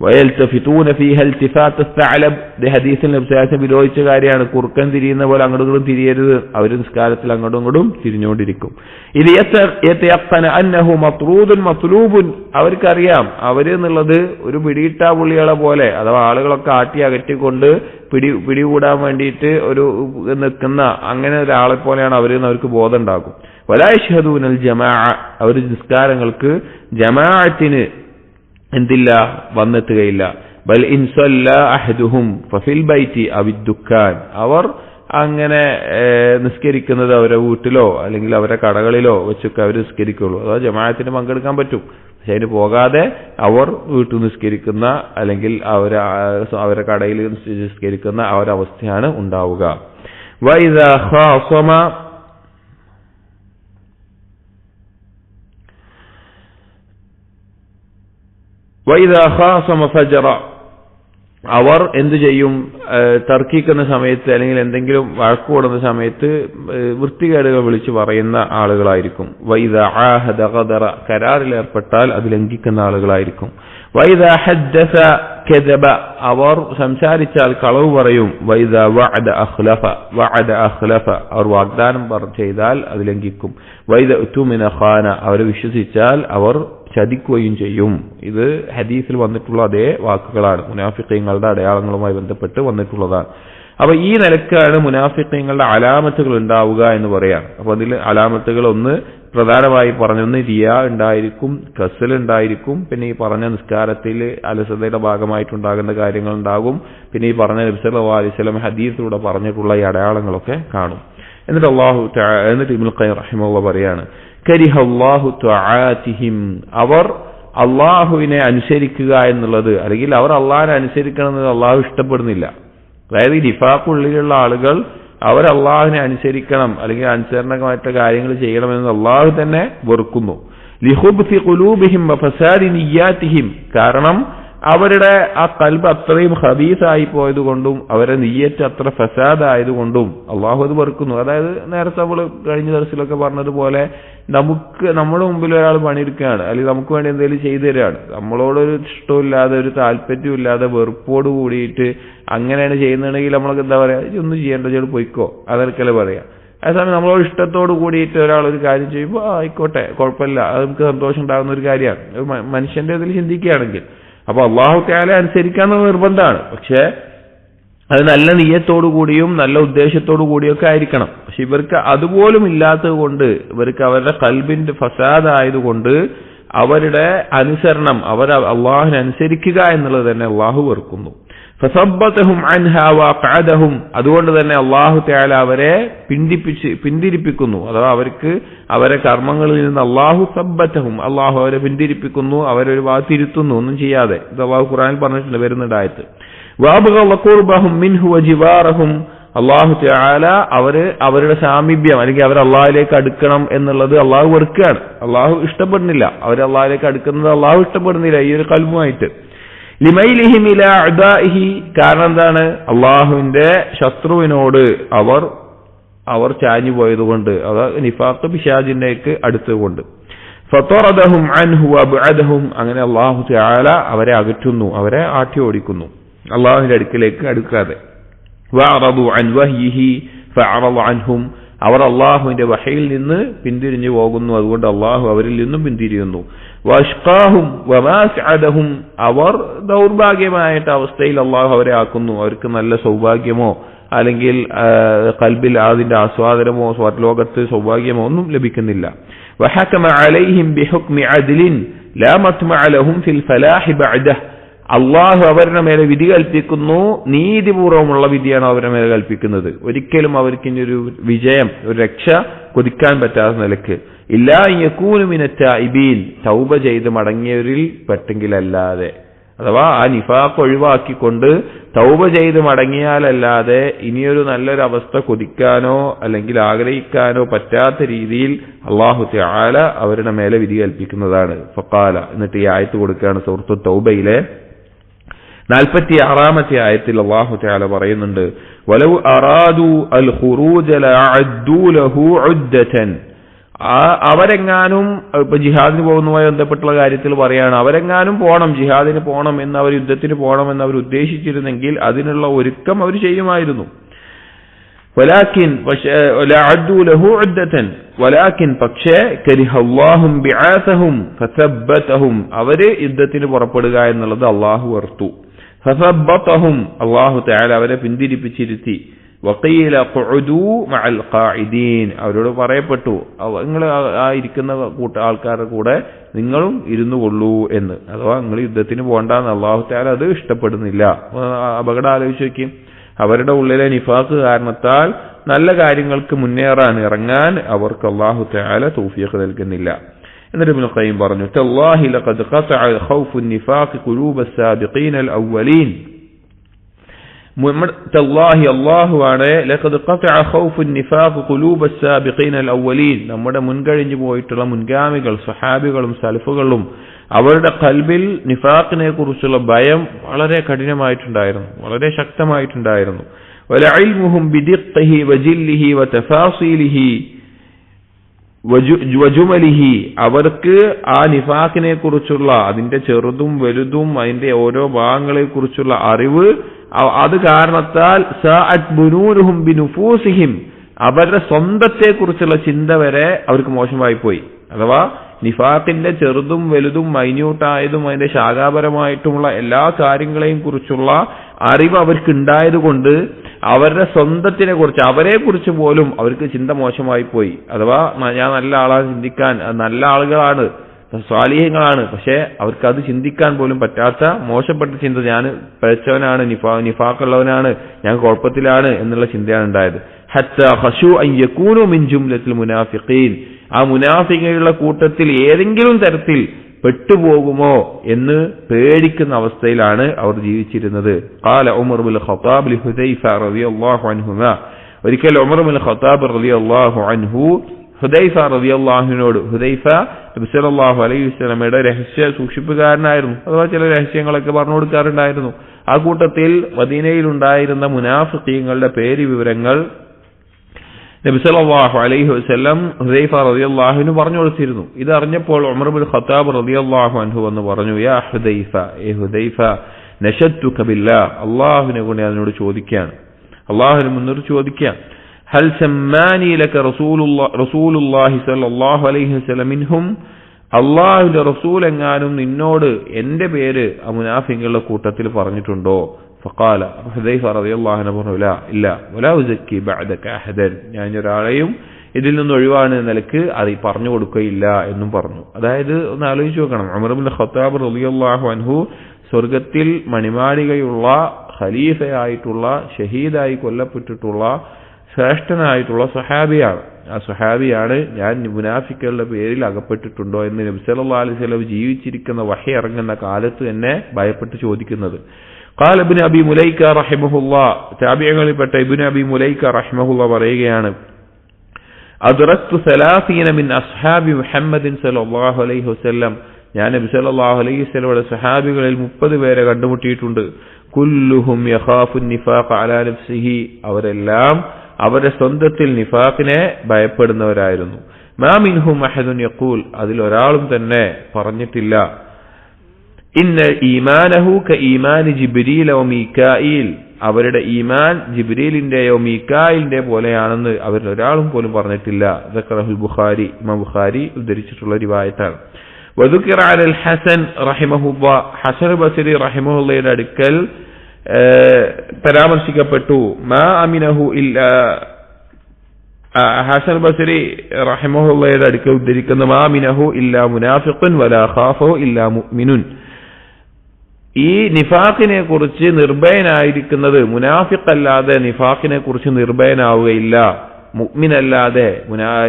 വയൽതഫിതൂന ഫീഹ ഇൽതിഫാത്ത് അസ്തഅലബ്, ഹദീസിൽ നബി സല്ലല്ലാഹു അലൈഹി വസല്ലം വിരോധിച്ച കാര്യമാണ്. കുറുക്കൻ തിരിയുന്ന പോലെ അങ്ങോട്ടും ഇങ്ങോട്ടും തിരിയരുത്, അവർ നിസ്കാരത്തിൽ അങ്ങോട്ടും ഇങ്ങോട്ടും തിരിഞ്ഞുകൊണ്ടിരിക്കും. ഇത് യതയഖന അന്നഹു മത്റൂദുൻ മത്ലൂബുൻ, അവർക്കറിയാം അവർ എന്നുള്ളത് ഒരു പിടിയിട്ടാ പുള്ളികളെ പോലെ, അഥവാ ആളുകളൊക്കെ ആട്ടി അകറ്റിക്കൊണ്ട് പിടികൂടാൻ വേണ്ടിയിട്ട് ഒരു നിൽക്കുന്ന അങ്ങനെ ഒരാളെ പോലെയാണ് അവരെന്ന് അവർക്ക് ബോധം ഉണ്ടാകും. വലാ യശ്ഹദൂനൽ ജമാഅ, അവർ നിസ്കാരങ്ങൾക്ക് ജമാഅത്തിന് എന്തില്ല വന്നെത്തുകയില്ല. ബൽ ഇൻ സല്ല അഹദുഹും ഫഫിൽ ബൈതി അവിദ് ദുക്കാൻ, അവർ അങ്ങനെ നിസ്കരിക്കുന്നത് അവരുടെ വീട്ടിലോ അല്ലെങ്കിൽ അവരുടെ കടകളിലോ വെച്ചൊക്കെ അവർ നിസ്കരിക്കുള്ളൂ. അതായത് ജമാഅത്തിന് പങ്കെടുക്കാൻ പറ്റും, പക്ഷെ അതിന് പോകാതെ അവർ വീട്ടിൽ നിസ്കരിക്കുന്ന അല്ലെങ്കിൽ അവരുടെ കടയിൽ നിസ്കരിക്കുന്ന ആ ഒരു അവസ്ഥയാണ് ഉണ്ടാവുക. വഇദാ ഖാസമ, വഇദാ ഖാസമ ഫജറ, അവർ എന്തു ചെയ്യും, തർക്കിക്കുന്ന സമയത്ത് അല്ലെങ്കിൽ എന്തെങ്കിലും വഴക്കുകൂടുന്ന സമയത്ത് വൃത്തികേടുകൾ വിളിച്ചു പറയുന്ന ആളുകളായിരിക്കും. വഇദാ ആഹദ ഖദറ, കരാറിൽ ഏർപ്പെട്ടാൽ അത് ലംഘിക്കുന്ന ആളുകളായിരിക്കും. വഇദാ ഹദ്ദസ കദബ, അവർ സംസാരിച്ചാൽ കളവ് പറയും. വഇദാ വഅദ അഖ്ലഫ, അവർ വാഗ്ദാനം ചെയ്താൽ അത് ലംഘിക്കും. വഇദാ ഉതുമിന ഖാന, അവർ വിശ്വസിച്ചാൽ അവർ ചതിക്കുകയും ചെയ്യും. ഇത് ഹദീസിൽ വന്നിട്ടുള്ള അതേ വാക്കുകളാണ്, മുനാഫിഖീങ്ങളുടെ അടയാളങ്ങളുമായി ബന്ധപ്പെട്ട് വന്നിട്ടുള്ളതാണ്. അപ്പൊ ഈ നിലക്കാണ് മുനാഫിഖീങ്ങളുടെ അലാമത്തുകൾ ഉണ്ടാവുക എന്ന് പറയാം. അപ്പൊ അതിൽ അലാമത്തുകൾ ഒന്ന് പ്രധാനമായി പറഞ്ഞൊന്ന് റിയാ ഉണ്ടായിരിക്കും, കസൽ ഉണ്ടായിരിക്കും, പിന്നെ ഈ പറഞ്ഞ നിസ്കാരത്തിൽ അലസതയുടെ ഭാഗമായിട്ടുണ്ടാകുന്ന കാര്യങ്ങൾ ഉണ്ടാകും, പിന്നെ ഈ പറഞ്ഞ നബി സല്ലല്ലാഹു അലൈഹി വസല്ലം ഹദീസിലൂടെ പറഞ്ഞിട്ടുള്ള ഈ അടയാളങ്ങളൊക്കെ കാണും. എന്നിട്ട് ഇബ്നുൽ ഖയ്യിം റഹിമഹുല്ലാഹ് പറയാണ്, കരിഹല്ലാഹു തആതിഹിം, അവർ അള്ളാഹുവിനെ അനുസരിക്കുക എന്നുള്ളത്, അല്ലെങ്കിൽ അവർ അള്ളാഹിനെ അനുസരിക്കണം എന്നത് അള്ളാഹു ഇഷ്ടപ്പെടുന്നില്ല. അതായത് ഈ നിഫാഖുള്ളിലുള്ള ആളുകൾ അവർ അള്ളാഹുവിനെ അനുസരിക്കണം അല്ലെങ്കിൽ അനുസരണമായിട്ട് കാര്യങ്ങൾ ചെയ്യണമെന്ന് അള്ളാഹു തന്നെ വെറുക്കുന്നു. ലിഖുബ്തി ഖുലൂബിഹിം വഫസാദി നിയ്യാതിഹിം, കാരണം അവരുടെ ആ കൽബ് അത്രയും ഖബീസായി പോയതുകൊണ്ടും അവരുടെ നിയ്യത്ത് അത്ര ഫസാദ് ആയതുകൊണ്ടും അള്ളാഹു അത് വെറുക്കുന്നു. അതായത് നേരത്തെ നമ്മൾ കഴിഞ്ഞ ദിവസത്തിലൊക്കെ പറഞ്ഞതുപോലെ നമ്മുടെ മുമ്പിൽ ഒരാൾ പണിയെടുക്കുകയാണ്, അല്ലെങ്കിൽ നമുക്ക് വേണ്ടി എന്തെങ്കിലും ചെയ്തു തരികയാണ്, നമ്മളോടൊരു ഇഷ്ടമില്ലാതെ ഒരു താല്പര്യമില്ലാതെ വെറുപ്പോട് കൂടിയിട്ട് അങ്ങനെയാണ് ചെയ്യുന്നുണ്ടെങ്കിൽ നമ്മളൊക്കെ എന്താ പറയാ, ഇതൊന്നും ചെയ്യേണ്ട, ചെയ്ത് പോയിക്കോ, അതൊക്കെ പറയാം. അതേസമയം നമ്മളോട് ഇഷ്ടത്തോട് കൂടിയിട്ട് ഒരാൾ ഒരു കാര്യം ചെയ്യുമ്പോൾ ആയിക്കോട്ടെ കുഴപ്പമില്ല, അത് നമുക്ക് സന്തോഷം ഉണ്ടാകുന്ന ഒരു കാര്യമാണ് മനുഷ്യന്റെ ഇതിൽ ചിന്തിക്കുകയാണെങ്കിൽ. അപ്പൊ അള്ളാഹു തആല അനുസരിക്കാനുള്ള നിർബന്ധമാണ്, പക്ഷെ അത് നല്ല നിയ്യത്തോടു കൂടിയും നല്ല ഉദ്ദേശത്തോടു കൂടിയൊക്കെ ആയിരിക്കണം. പക്ഷെ ഇവർക്ക് അതുപോലും ഇല്ലാത്തത് കൊണ്ട്, ഇവർക്ക് അവരുടെ ഖൽബിന്റെ ഫസാദ് ആയതുകൊണ്ട് അവരുടെ അനുസരണം, അവർ അള്ളാഹുവിനെ അനുസരിക്കുക എന്നുള്ളത് തന്നെ അള്ളാഹു വെറുക്കുന്നു. ഫസബ്ബതഹും അൻഹാ വഖഅദഹും, അതുകൊണ്ട് തന്നെ അള്ളാഹു തആല അവരെ പിന്തിരിപ്പിക്കുന്നു, അഥവാ അവരെ കർമ്മങ്ങളിൽ നിന്ന് അള്ളാഹു സബ്ബതഹും, അള്ളാഹു അവരെ പിന്തിരിപ്പിക്കുന്നു, അവരൊരു ഭാഗത്തിരുത്തുന്നു ഒന്നും ചെയ്യാതെ. ഇത് അള്ളാഹു ഖുർആനിൽ പറഞ്ഞിട്ടുണ്ട്, വരുന്നുണ്ട് ആയത്ത്. വഅബ്ഗള ഖുർബഹും മിൻഹു വജിവാറഹും, അള്ളാഹു തആല അവരുടെ സാമീപ്യം അല്ലെങ്കിൽ അവർ അള്ളാഹിലേക്ക് അടുക്കണം എന്നുള്ളത് അള്ളാഹു വെറുക്കുകയാണ്, അള്ളാഹു ഇഷ്ടപ്പെടുന്നില്ല. അവർ അള്ളാഹിലേക്ക് അടുക്കുന്നത് അള്ളാഹു ഇഷ്ടപ്പെടുന്നില്ല ഈ ഒരു ഖൽബുമായിട്ട്. ലിമൈലിഹിം ഇലാ അദാഇഹി, കാരണം എന്താണ്, അള്ളാഹുവിന്റെ ശത്രുവിനോട് അവർ ചാഞ്ഞു പോയതുകൊണ്ട്, അതായത് നിഫാഖ് പിശാചിനേക്ക് അടുത്തുകൊണ്ട്. ഫതറദഹും അൻഹു വഅബ്അദഹും, അങ്ങനെ അല്ലാഹു തആല അവരെ അകറ്റുന്നു, അവരെ ആട്ടി ഓടിക്കുന്നു, അല്ലാഹുവിന്റെ അടുക്കലേക്ക് അടുക്കാതെ. വഅറദു അൻ വഹ്യിഹി ഫഅറദ അൻഹും, അവർ അല്ലാഹുവിന്റെ വഹയിൽ നിന്ന് പിന്തിരിഞ്ഞു പോകുന്നു, അതുകൊണ്ട് അല്ലാഹു അവരിൽ നിന്നും പിന്തിരിയുന്നു. വഅഷ്ഖാഹും വമാ സഅദഹും, അവർ ദൗർഭാഗ്യമായിട്ട് അവസ്ഥയിൽ അല്ലാഹു അവരെ ആക്കുന്നു, അവർക്ക് നല്ല സൗഭാഗ്യമോ അല്ലെങ്കിൽ ഖൽബിൽ അതിന്റെ ആസ്വാദനമോ സ്വർലോകത്ത് സൗഭാഗ്യമോ ഒന്നും ലഭിക്കുന്നില്ല. വഹകമ അലൈഹിം ബിഹുക്മി അദ്ലിൻ ലാ മത്മഅ ലഹും ഫിൽ ഫലാഹി ബഅദഹ്, അള്ളാഹു അവരുടെ മേലെ വിധി കൽപ്പിക്കുന്നു, നീതിപൂർവമുള്ള വിധിയാണ് അവരുടെ മേലെ കൽപ്പിക്കുന്നത്. ഒരിക്കലും അവർക്ക് ഇനിയൊരു വിജയം, ഒരു രക്ഷ കൊതിക്കാൻ പറ്റാത്ത നിലക്ക്. ഇല്ലാ യകൂനു മിനത് തൈബീൻ, തൗബ ചെയ്ത് മടങ്ങിയവരിൽ പെട്ടെങ്കിലല്ലാതെ, അഥവാ ആ നിഫാഖ് ഒഴിവാക്കിക്കൊണ്ട് തൗബ ചെയ്ത് മടങ്ങിയാലല്ലാതെ ഇനിയൊരു നല്ലൊരു അവസ്ഥ കൊതിക്കാനോ അല്ലെങ്കിൽ ആഗ്രഹിക്കാനോ പറ്റാത്ത രീതിയിൽ അല്ലാഹു തആല അവരുടെ മേലെ വിധി കൽപ്പിക്കുന്നതാണ്. ഫഖാല, എന്നിട്ട് ഈ ആയത്ത് കൊടുക്കുകയാണ് സൂറത്തു തൗബയിലെ 46-ാമത്തെ ആയത്തിൽ അല്ലാഹു തആല പറയുന്നുണ്ട്, വലൗ അറാദു അൽ ഖുറൂജ ലഅദ്ദു ലഹു ഉദ്ദതൻ, അവരെങ്ങാനും ഇപ്പൊ ജിഹാദിന് പോകുന്നതുമായി ബന്ധപ്പെട്ടുള്ള കാര്യത്തിൽ പറയാണ്, അവരെങ്ങാനും പോകണം, ജിഹാദിന് പോകണം എന്ന് അവർ, യുദ്ധത്തിന് പോകണം എന്ന് അവർ ഉദ്ദേശിച്ചിരുന്നെങ്കിൽ അതിനുള്ള ഒരുക്കം അവർ ചെയ്യുമായിരുന്നു. വലാകിൻ ലഅദ്ദു ലഹു ഉദ്ദതൻ വലാകിൻ, പക്ഷേ കരിഹല്ലാഹും ബിആസഹും ഫസബ്ബതഹും, അവര് യുദ്ധത്തിന് പുറപ്പെടുക എന്നുള്ളത് അല്ലാഹു വെറുത്തു. ഫസബ്ബതഹും, അല്ലാഹു തആല അവരെ പിന്തിരിപ്പിച്ചിരുത്തി. വഖീല ഖുഉദൂ മഅൽ ഖാഇദീൻ, അവരോട് പറയപ്പെട്ടു നിങ്ങൾ ആ ഇരിക്കുന്ന ആൾക്കാരുടെ കൂടെ നിങ്ങളും ഇരുന്നു കൊള്ളൂ എന്ന്, അഥവാ നിങ്ങൾ യുദ്ധത്തിന് പോകണ്ടെന്ന്. അല്ലാഹു തആല അത് ഇഷ്ടപ്പെടുന്നില്ല. അപകടം ആലോചിച്ച് നോക്കി, അവരുടെ ഉള്ളിലെ നിഫാഖ് കാരണത്താൽ നല്ല കാര്യങ്ങൾക്ക് മുന്നേറാൻ ഇറങ്ങാൻ അവർക്ക് അല്ലാഹു തആല തൗഫീഖ് നൽകുന്നില്ല. എന്നിട്ട് ഇബ്നു ഖയ്യിം പറഞ്ഞു, തല്ലാഹി ലഖദ് ഖതഅ ഖൗഫു നിഫാഖ് ഖുലൂബസ് സാബിഖീന അൽ അവ്വലീൻ, തല്ലാഹി അല്ലാഹുവാണ്, ലഖദ് ഖതഅ ഖൗഫു നിഫാഖ് ഖുലൂബസ് സാബിഖീന അൽ അവ്വലീൻ, നമ്മുടെ മുൻകഴിഞ്ഞു പോയിട്ടുള്ള മുൻഗാമികൾ സ്വഹാബികളും സലഫുകളും അവരുടെ ഖൽബിൽ നിഫാഖിനെ കുറിച്ചുള്ള ഭയം വളരെ കഠിനമായിട്ടുണ്ടായിരുന്നു, വളരെ ശക്തമായിട്ടുണ്ടായിരുന്നു. വലഇൽമുഹും ബിദിഖ്ഹിഹി വജില്ലിഹി വതഫാസീലിഹി വജുമലിഹി, അവർക്ക് ആ നിഫാഖിനെ കുറിച്ചുള്ള അതിന്റെ ചെറുതും വലുതും അതിന്റെ ഓരോ ഭാഗങ്ങളെ കുറിച്ചുള്ള അറിവ്, അത് കാരണത്താൽ സഅത് ബുനൂനുഹും ബിനുഫൂസിഹിം, അവരുടെ സ്വന്തത്തെ കുറിച്ചുള്ള ചിന്ത വരെ അവർക്ക് മോശമായി പോയി. അഥവാ നിഫാഖിന്റെ ചെറുതും വലുതും മൈന്യൂട്ടായതും അതിന്റെ ശാഖാപരമായിട്ടുമുള്ള എല്ലാ കാര്യങ്ങളെയും കുറിച്ചുള്ള അറിവ് അവർക്ക് ഉണ്ടായതുകൊണ്ട് അവരുടെ സ്വന്തത്തിനെ കുറിച്ച്, അവരെ കുറിച്ച് പോലും അവർക്ക് ചിന്ത മോശമായി പോയി. അഥവാ ഞാൻ നല്ല ആളാണ്, ചിന്തിക്കാൻ നല്ല ആളുകളാണ്, സ്വാലിഹ്യങ്ങളാണ്, പക്ഷെ അവർക്ക് അത് ചിന്തിക്കാൻ പോലും പറ്റാത്ത മോശപ്പെട്ട ചിന്ത, ഞാൻ പിഴച്ചവനാണ്, നിഫാഖുള്ളവനാണ്, ഞാൻ കുഴപ്പത്തിലാണ് എന്നുള്ള ചിന്തയാണ് ഉണ്ടായത്. ഹത്താ ഖശൂ അൻ യകൂനു മിൻ ജുംലത്തിൽ മുനാഫിഖീൻ, ആ മുനാഫികളുടെ കൂട്ടത്തിൽ ഏതെങ്കിലും തരത്തിൽ പെട്ടുപോകുമോ എന്ന് പേടിക്കുന്ന അവസ്ഥയിലാണ് അവർ ജീവിച്ചിരുന്നത്. ഖാല ഉമർ ബിൻ ഖത്താബ് ലി ഹുദൈഫ റളിയല്ലാഹു അൻഹുമാ, ഒരിക്കൽ ഉമർ ബിൻ ഖത്താബ് റളിയല്ലാഹു അൻഹു ഹുദൈഫ റളിയല്ലാഹുവിനോട്, ഹുദൈഫ നബി സല്ലല്ലാഹു അലൈഹി വസല്ലമയുടെ രഹസ്യ സൂക്ഷിപ്പുകാരനായിരുന്നു, അഥവാ ചില രഹസ്യങ്ങളൊക്കെ പറഞ്ഞു കൊടുക്കാറുണ്ടായിരുന്നു. ആ കൂട്ടത്തിൽ മദീനയിൽ ഉണ്ടായിരുന്ന മുനാഫിഖീങ്ങളുടെ പേര് വിവരങ്ങൾ നബി സല്ലല്ലാഹു അലൈഹി വസല്ലം ഹുദൈഫ റളിയല്ലാഹുവിന് പറഞ്ഞു കൊടുത്തിരുന്നു. ഇതറിഞ്ഞപ്പോൾ ഉമർ ബിൻ ഖത്താബ് റളിയല്ലാഹു അൻഹു എന്ന് പറഞ്ഞു, യാ ഹുദൈഫ, ഏ ഹുദൈഫ, നശദ്തുക ബില്ലാഹ്, അല്ലാഹുവിനെ കൊണ്ട് അതിനോട് ചോദിക്കുകയാണ്, അല്ലാഹുവിനെ മുൻനിർത്തി ചോദിക്കുകയാണ്, ഹൽ സമ്മാനി ലക റസൂലുള്ളാഹി സ്വല്ലല്ലാഹു അലൈഹി വസല്ലം മിൻഹും, അല്ലാഹുവിന്റെ റസൂൽ എങ്ങാനും നിന്നോട് എന്റെ പേര് ആ മുനാഫിഖുകളുടെ കൂട്ടത്തിൽ പറഞ്ഞിട്ടുണ്ടോ? ഫഖാല, ഹുദൈഫ റളിയല്ലാഹു അൻഹു പറഞ്ഞു, ഇല്ല, വലാ ഉസക്കി ബഅദക അഹദൻ, ഞാൻ ഒരാളെയും ഇതിൽ നിന്ന് ഒഴിവാണ് നിലക്ക് അത് പറഞ്ഞു കൊടുക്കുകയില്ല എന്നും പറഞ്ഞു. അതായത് ഒന്ന് ആലോചിച്ച് നോക്കണം, ഉമർ ഇബ്നു ഖത്താബ് റളിയല്ലാഹു അൻഹു സ്വർഗത്തിൽ മണിമാളികയുള്ള ഖലീഫയായിട്ടുള്ള, ഷഹീദായി കൊല്ലപ്പെട്ടിട്ടുള്ള ശ്രേഷ്ഠനായിട്ടുള്ള സ്വഹാബിയാണ്. ആ സ്വഹാബിയാണ് ഞാൻ മുനാഫിക്കുകളുടെ പേരിൽ അകപ്പെട്ടിട്ടുണ്ടോ എന്ന് നബി സല്ലല്ലാഹു അലൈഹി വസല്ലം ജീവിച്ചിരിക്കുന്ന വഹി ഇറങ്ങുന്ന കാലത്ത് തന്നെ ഭയപ്പെട്ട് ചോദിക്കുന്നത്. ഖാല ഇബ്നു അബി മുലൈക റഹിമഹുല്ലാഹ്, താബിഈകളിൽപ്പെട്ട ഇബ്നു അബി മുലൈക റഹിമഹുല്ലാഹ് പറയുകയാണ്, അദ്റക്തു 30 മിൻ അസ്ഹാബി മുഹമ്മദിൻ സല്ലല്ലാഹു അലൈഹി വസല്ലം, ഞാൻ നബി സല്ലല്ലാഹു അലൈഹി വസല്ലമയുടെ സ്വഹാബികളിൽ 30 പേരെ കണ്ടുമുട്ടിയിട്ടുണ്ട്. കുല്ലുഹും യഖാഫു നിഫാഖ അലാ നഫ്സിഹി, അവരെല്ലാം അവരുടെ സ്വന്തത്തിൽ നിഫാഖിനെ ഭയപ്പെടുന്നവരായിരുന്നു. മാ മിൻഹും അഹദുൻ യഖൂൽ, അതിലൊരാളും തന്നെ പറഞ്ഞിട്ടില്ല ഇന്ന ഈമാനഹു കഈമാനി ജിബ്രീൽ വ മീകായിൽ, അവരുടെ ഈമാൻ ജിബ്രീലിന്റെയോ മീകായിലിന്റെ പോലെയാണെന്ന് അവരിൽ ഒരാളും പോലും പറഞ്ഞിട്ടില്ല. ദക്കറഹുൽ ബുഖാരി, ഇമാം ബുഖാരി ഉദ്ധരിച്ചിട്ടുള്ള റിവായത്താണ്. വദുകിറ അലൽ ഹസൻ റഹിമഹുല്ലാ, ഹസൻ ബസരി റഹിമഹുല്ലയുടെ അടുക്കൽ പരാമർശിക്കപ്പെട്ടു. മാ അമിനഹു ഇല്ലാ, ഹസൻ ബസരി റഹിമഹുല്ലയുടെ അടുക്കൽ ഉദ്ധരിക്കുന്ന മാ അമിനഹു ഇല്ലാ മുനാഫിഖുൻ വലാ ഖാഫഹു ഇല്ലാ മുഅ്മിനുൻ, ഈ നിഫാഖിനെ കുറിച്ച് നിർഭയനായിരിക്കുന്നത് മുനാഫിഖ് അല്ലാതെ നിഫാഖിനെ കുറിച്ച് നിർഭയനാവുകയില്ല, മുഅ്മിനല്ലാതെ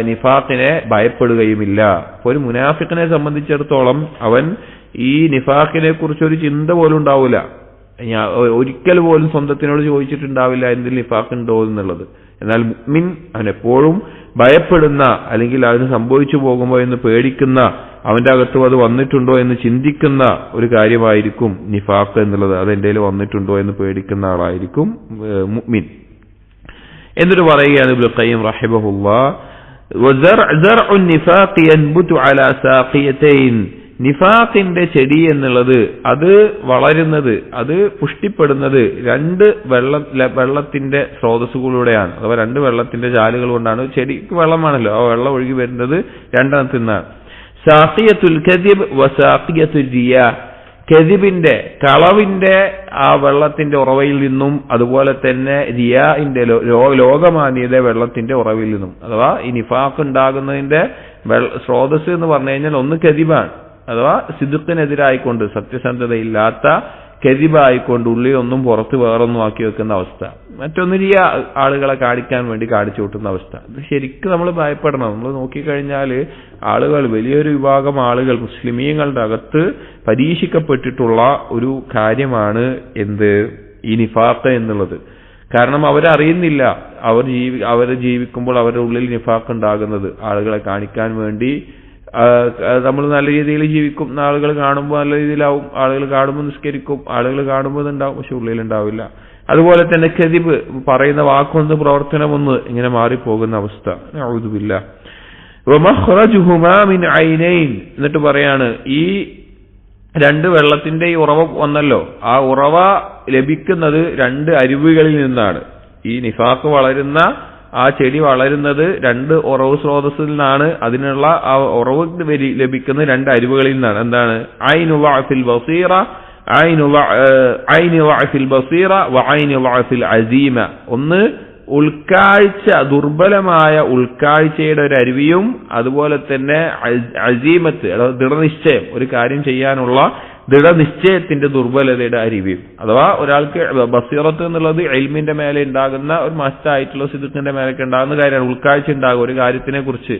നിഫാഖിനെ ഭയപ്പെടുകയുമില്ല. ഒരു മുനാഫിഖിനെ സംബന്ധിച്ചിടത്തോളം അവൻ ഈ നിഫാഖിനെ കുറിച്ചൊരു ചിന്ത പോലും ഉണ്ടാവില്ല, ഒരിക്കൽ പോലും സ്വന്തത്തിനോട് ചോദിച്ചിട്ടുണ്ടാവില്ല എന്തിൽ നിഫാഖ് ഉണ്ടോ എന്നുള്ളത്. എന്നാൽ മുഅ്മിൻ അവൻ എപ്പോഴും ഭയപ്പെടുന്ന, അല്ലെങ്കിൽ അതിന് സംഭവിച്ചു പോകുമോ എന്ന് പേടിക്കുന്ന, അവന്റെ അകത്തും അത് വന്നിട്ടുണ്ടോ എന്ന് ചിന്തിക്കുന്ന ഒരു കാര്യമായിരിക്കും നിഫാഖ് എന്നുള്ളത്. അത് എന്റെ വന്നിട്ടുണ്ടോ എന്ന് പേടിക്കുന്ന ആളായിരിക്കും മുഅ്മിൻ. എന്നിട്ട് പറയുകയാണ് ഇബ്നു ഖയ്യിം റഹിമഹുല്ലാഹ്, വസർഉ നിഫാഖി യൻബുതു അലാ സാഖിയതൈൻ, നിഫാഖിന്റെ ചെടി എന്നുള്ളത് അത് വളരുന്നത്, അത് പുഷ്ടിപ്പെടുന്നത് രണ്ട് വെള്ളത്തിന്റെ സ്രോതസ്സുകളിലൂടെയാണ്, അഥവാ രണ്ട് വെള്ളത്തിന്റെ ചാലുകൾ കൊണ്ടാണ്. ചെടിക്ക് വെള്ളമാണല്ലോ, ആ വെള്ളം ഒഴുകി വരുന്നത് രണ്ടെണ്ണത്തിൽ നിന്നാണ്. സാഖിയത്തുൽ കദിബ് വസാഖിയത്തുൽ റിയാ, കദിബിന്റെ കളവിന്റെ ആ വെള്ളത്തിന്റെ ഉറവയിൽ നിന്നും, അതുപോലെ തന്നെ റിയാഇന്റെ ലോകമാന്യത വെള്ളത്തിന്റെ ഉറവിൽ നിന്നും. അഥവാ ഈ നിഫാഖ് ഉണ്ടാകുന്നതിന്റെ സ്രോതസ് എന്ന് പറഞ്ഞു കഴിഞ്ഞാൽ ഒന്ന് കദിബാണ്, അഥവാ സിദ്ഖിനെതിരായിക്കൊണ്ട്, സത്യസന്ധതയില്ലാത്ത കദിബായിക്കൊണ്ട് ഉള്ളിലൊന്നും പുറത്ത് വേറൊന്നും ആക്കി വെക്കുന്ന അവസ്ഥ. മറ്റൊന്ന് റിയ, ആളുകളെ കാണിക്കാൻ വേണ്ടി കാണിച്ചു കൂട്ടുന്ന അവസ്ഥ. ഇത് ശരിക്കും നമ്മൾ ഭയപ്പെടണം. നമ്മൾ നോക്കിക്കഴിഞ്ഞാൽ ആളുകൾ, വലിയൊരു വിഭാഗം ആളുകൾ മുസ്ലിമീങ്ങളുടെ അകത്ത് പരീക്ഷിക്കപ്പെട്ടിട്ടുള്ള ഒരു കാര്യമാണ് എന്ത്, ഈ നിഫാഖ് എന്നുള്ളത്. കാരണം അവരറിയുന്നില്ല, അവർ ജീവിക്കുമ്പോൾ അവരുടെ ഉള്ളിൽ നിഫാഖ് ഉണ്ടാകുന്നത്. ആളുകളെ കാണിക്കാൻ വേണ്ടി നമ്മൾ നല്ല രീതിയിൽ ജീവിക്കും, ആളുകൾ കാണുമ്പോൾ നല്ല രീതിയിലാവും, ആളുകൾ കാണുമ്പോൾ നിസ്കരിക്കും, ആളുകൾ കാണുമ്പോൾ ഉണ്ടാവും, പക്ഷെ ഉള്ളിൽ ഉണ്ടാവില്ല. അതുപോലെ തന്നെ കദിബ്, പറയുന്ന വാക്കൊന്ന് പ്രവർത്തനമൊന്ന് ഇങ്ങനെ മാറിപ്പോകുന്ന അവസ്ഥ. നഊദു ബില്ലാഹ്. വമഖ്റജുഹുമാ മിൻ ഐനൈൻ, എന്നിട്ട് പറയാണ് ഈ രണ്ട് വെള്ളത്തിന്റെ ഈ ഉറവ വന്നല്ലോ, ആ ഉറവ ലഭിക്കുന്നത് രണ്ട് അരുവികളിൽ നിന്നാണ്. ഈ നിഫാഖ് വളരുന്ന, ആ ചെടി വളരുന്നത് രണ്ട് ഉറവ് സ്രോതസ്സിൽ നിന്നാണ്. അതിനുള്ള ആ ഉറവ് ലഭിക്കുന്ന രണ്ട് അരുവുകളിൽ നിന്നാണ്. എന്താണ്? ഐനു വഅഫിൽ ബസീറ, ഐനു വഅഫിൽ ബസീറ വഐനു വഅഫിൽ അസീമ. ഒന്ന് ഉൾക്കാഴ്ച, ദുർബലമായ ഉൾക്കാഴ്ചയുടെ ഒരു അരുവിയും, അതുപോലെ തന്നെ അസീമത്ത്, അതായത് ദൃഢനിശ്ചയം, ഒരു കാര്യം ചെയ്യാനുള്ള ദൃഢനിശ്ചയത്തിന്റെ ദുർബലതയുടെ അരുവിയും. അഥവാ ഒരാൾക്ക് ബസീറത്ത് എന്നുള്ളത് ഇൽമിന്റെ മേലെ ഉണ്ടാകുന്ന ഒരു മസ്റ്റായിട്ടുള്ള സിദ്ഖിന്റെ മേലൊക്കെ ഉണ്ടാകുന്ന കാര്യമാണ്. ഉൾക്കാഴ്ച ഉണ്ടാകുക, ഒരു കാര്യത്തിനെ കുറിച്ച്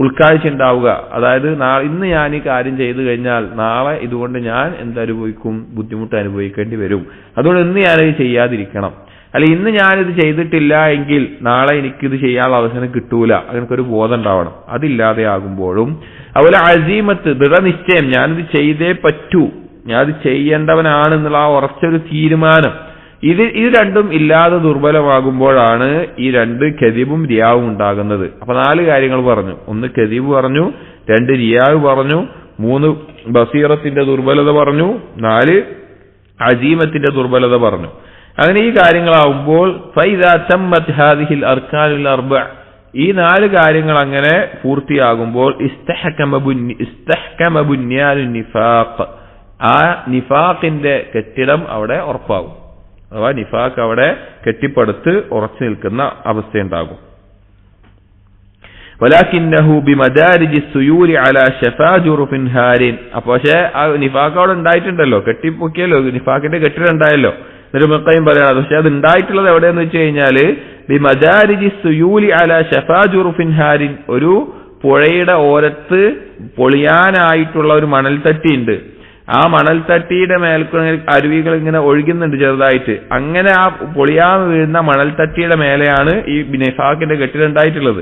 ഉൾക്കാഴ്ച ഉണ്ടാവുക. അതായത് ഇന്ന് ഞാൻ ഈ കാര്യം ചെയ്തു കഴിഞ്ഞാൽ നാളെ ഇതുകൊണ്ട് ഞാൻ എന്തനുഭവിക്കും, ബുദ്ധിമുട്ട് അനുഭവിക്കേണ്ടി വരും, അതുകൊണ്ട് ഇന്ന് ഞാനത് ചെയ്യാതിരിക്കണം. അല്ല, ഇന്ന് ഞാനിത് ചെയ്തിട്ടില്ല എങ്കിൽ നാളെ എനിക്കിത് ചെയ്യാനുള്ള അവസരം കിട്ടൂല, അങ്ങനൊരു ബോധം ഉണ്ടാവണം. അതില്ലാതെ ആകുമ്പോഴും അതുപോലെ അസീമത്ത്, ദൃഢനിശ്ചയം, ഞാനിത് ചെയ്തേ പറ്റൂ, ഞാനത് ചെയ്യേണ്ടവനാണെന്നുള്ള ആ ഉറച്ചൊരു തീരുമാനം, ഇത് രണ്ടും ഇല്ലാതെ ദുർബലമാകുമ്പോഴാണ് ഈ രണ്ട് കദിബും റിയാവും ഉണ്ടാകുന്നത്. അപ്പൊ 4 കാര്യങ്ങൾ പറഞ്ഞു. 1 കദിബ് പറഞ്ഞു, 2 റിയാവ് പറഞ്ഞു, 3 ബസീറത്തിന്റെ ദുർബലത പറഞ്ഞു, 4 അസീമത്തിന്റെ ദുർബലത പറഞ്ഞു. അങ്ങനെ ഈ കാര്യങ്ങളാവുമ്പോൾ ഫൈദാ തമ്മത് ഹാദിഹിൽ അർക്കാനുൽ അർബഅ, ഈ 4 കാര്യങ്ങൾ അങ്ങനെ പൂർത്തിയാകുമ്പോൾ ഇസ്തഹ്കമ ബുന്യാനുൻ നിഫാഖ്, ആ നിഫാഖിന്റെ കെട്ടിടം അവിടെ ഉറപ്പാകും. അഥവാ നിഫാഖ് അവിടെ കെട്ടിപ്പടുത്ത് ഉറച്ചു നിൽക്കുന്ന അവസ്ഥയുണ്ടാകും. വലാകിന്നഹു ബിമദാരിജി സുയൂരി അലാ ശഫാ ജുറുഫിൻ ഹാരിൻ. അപ്പൊ പക്ഷേ ആ നിഫാഖ് അവിടെ ഉണ്ടായിട്ടുണ്ടല്ലോ, കെട്ടിപ്പൊക്കിയല്ലോ, നിഫാഖിന്റെ കെട്ടിടം ഉണ്ടായല്ലോ. എന്നിട്ട് മുഖയും പറയണം, പക്ഷെ അത് ഉണ്ടായിട്ടുള്ളത് എവിടെയെന്ന് വെച്ച് കഴിഞ്ഞാല് ബിമദാരിജി സുയൂലി അലാ ശഫാ ജുറുഫിൻ ഹാരിൻ, ഒരു പുഴയുടെ ഓരത്ത് പൊളിയാനായിട്ടുള്ള ഒരു മണൽത്തട്ടിയുണ്ട്. ആ മണൽത്തട്ടിയുടെ മേൽക്കൂടെ അരുവികൾ ഇങ്ങനെ ഒഴുകുന്നുണ്ട് ചെറുതായിട്ട്. അങ്ങനെ ആ പൊളിയാൻ വീഴുന്ന മണൽത്തട്ടിയുടെ മേലെയാണ് ഈ നിഫാഖിന്റെ കെട്ടിടം ഉണ്ടായിട്ടുള്ളത്.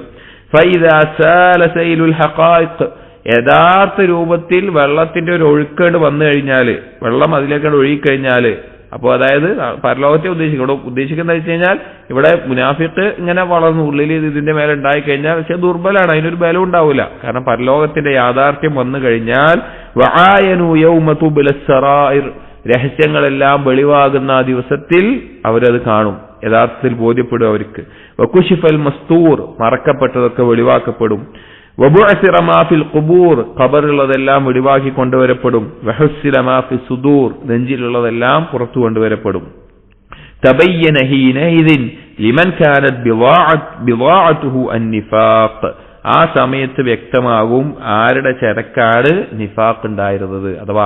ഫൈദാ സാല സൈലുൽ ഹഖായിഖ്, യഥാർത്ഥ രൂപത്തിൽ വെള്ളത്തിന്റെ ഒരു ഒഴുക്കേട് വന്നു കഴിഞ്ഞാല്, വെള്ളം അതിലേക്കാണ് ഒഴുകിക്കഴിഞ്ഞാല് അപ്പോൾ അതായത് പരലോകത്തെ ഇവിടെ ഉദ്ദേശിക്കുന്നത് വെച്ച് കഴിഞ്ഞാൽ ഇവിടെ മുനാഫിഖ് ഇങ്ങനെ വളർന്നു ഉള്ളിൽ ഇതിന്റെ മേലെ ഉണ്ടായി കഴിഞ്ഞാൽ പക്ഷെ ദുർബലാണ്, അതിനൊരു ബലം ഉണ്ടാവില്ല. കാരണം പരലോകത്തിന്റെ യാഥാർത്ഥ്യം വന്നു കഴിഞ്ഞാൽ വആയനു യൗമ തുബ്ലസ് സറായിർ, രഹസ്യങ്ങളെല്ലാം വെളിവാകുന്ന ആ ദിവസത്തിൽ അവരത് കാണും, യഥാർത്ഥത്തിൽ ബോധ്യപ്പെടും അവർക്ക്. വകുശിഫൽ മസ്തൂർ, മറക്കപ്പെട്ടതൊക്കെ വെളിവാക്കപ്പെടും. വബുഅസിറ മാ ഫിൽ ഖുബൂർ, ഖബറിലുള്ളതെല്ലാം വെളിവാക്കി കൊണ്ടുവരപ്പെടും. വഹുസ്സില മാ ഫി സുദൂർ, നെഞ്ചിലുള്ളതെല്ലാം പുറത്തു കൊണ്ടുവരപ്പെടും. തബയ്യന ഹീനഇദിൻ ലിമൻ കാനത് ബിളാഅതുഹു അന്നിഫാഖ്, ആ സമയത്ത് വ്യക്തമാകും ആരുടെ ചരക്കാണ് നിഫാഖ് ഉണ്ടായിരുന്നത്, അഥവാ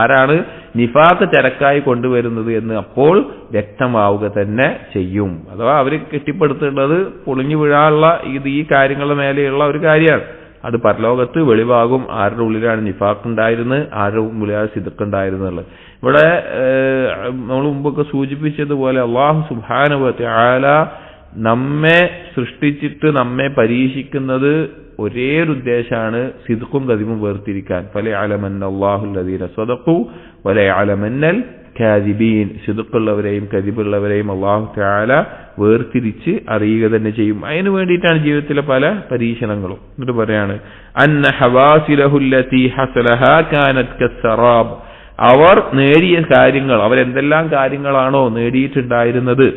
ആരാണ് നിഫാഖ് ചരക്കായി കൊണ്ടുവരുന്നത് എന്ന് അപ്പോൾ വ്യക്തമാവുക തന്നെ ചെയ്യും. അഥവാ അവർ കെട്ടിപ്പടുത്തേണ്ടത് പൊളിഞ്ഞു വീഴാനുള്ള ഈ കാര്യങ്ങളുടെ മേലെയുള്ള ഒരു കാര്യമാണ്. അത് പരലോകത്ത് വെളിവാകും ആരുടെ ഉള്ളിലാണ് നിഫാഖ് ഉണ്ടായിരുന്നത്, ആരുടെ ഉള്ളിലാണ് സിദ്ഖ് ഉണ്ടായിരുന്നുള്ളത്. ഇവിടെ നമ്മൾ മുമ്പൊക്കെ സൂചിപ്പിച്ചതുപോലെ അല്ലാഹു സുബ്ഹാനഹു വ തആല നമ്മെ സൃഷ്ടിച്ചിട്ട് നമ്മെ പരീക്ഷിക്കുന്നത് ഒരേ ഒരു ഉദ്ദേശമാണ്, സിദ്ഖും കദിബും വേർതിരിക്കാൻ. ഫലയഅലമന്നല്ലാഹുല്ലദീന സദഖു വലയഅലമന്നൽ കാദിബീൻ, സിദ്ഖുള്ളവരെയും കദിബുള്ളവരെയും അല്ലാഹു തആല വേർതിരിച്ച് അറിയുക തന്നെ ചെയ്യും. അതിനു വേണ്ടിയിട്ടാണ് ജീവിതത്തിലെ പല പരീക്ഷണങ്ങളും. എന്നിട്ട് പറയാണ് അന്ന ഹവാസിലഹുല്ലതി ഹസലഹാ കാനത് കസ്സറാബ്, അവർ നേടിയ കാര്യങ്ങൾ, അവരെന്തെല്ലാം കാര്യങ്ങളാണോ നേടിയിട്ടുണ്ടായിരുന്നത്,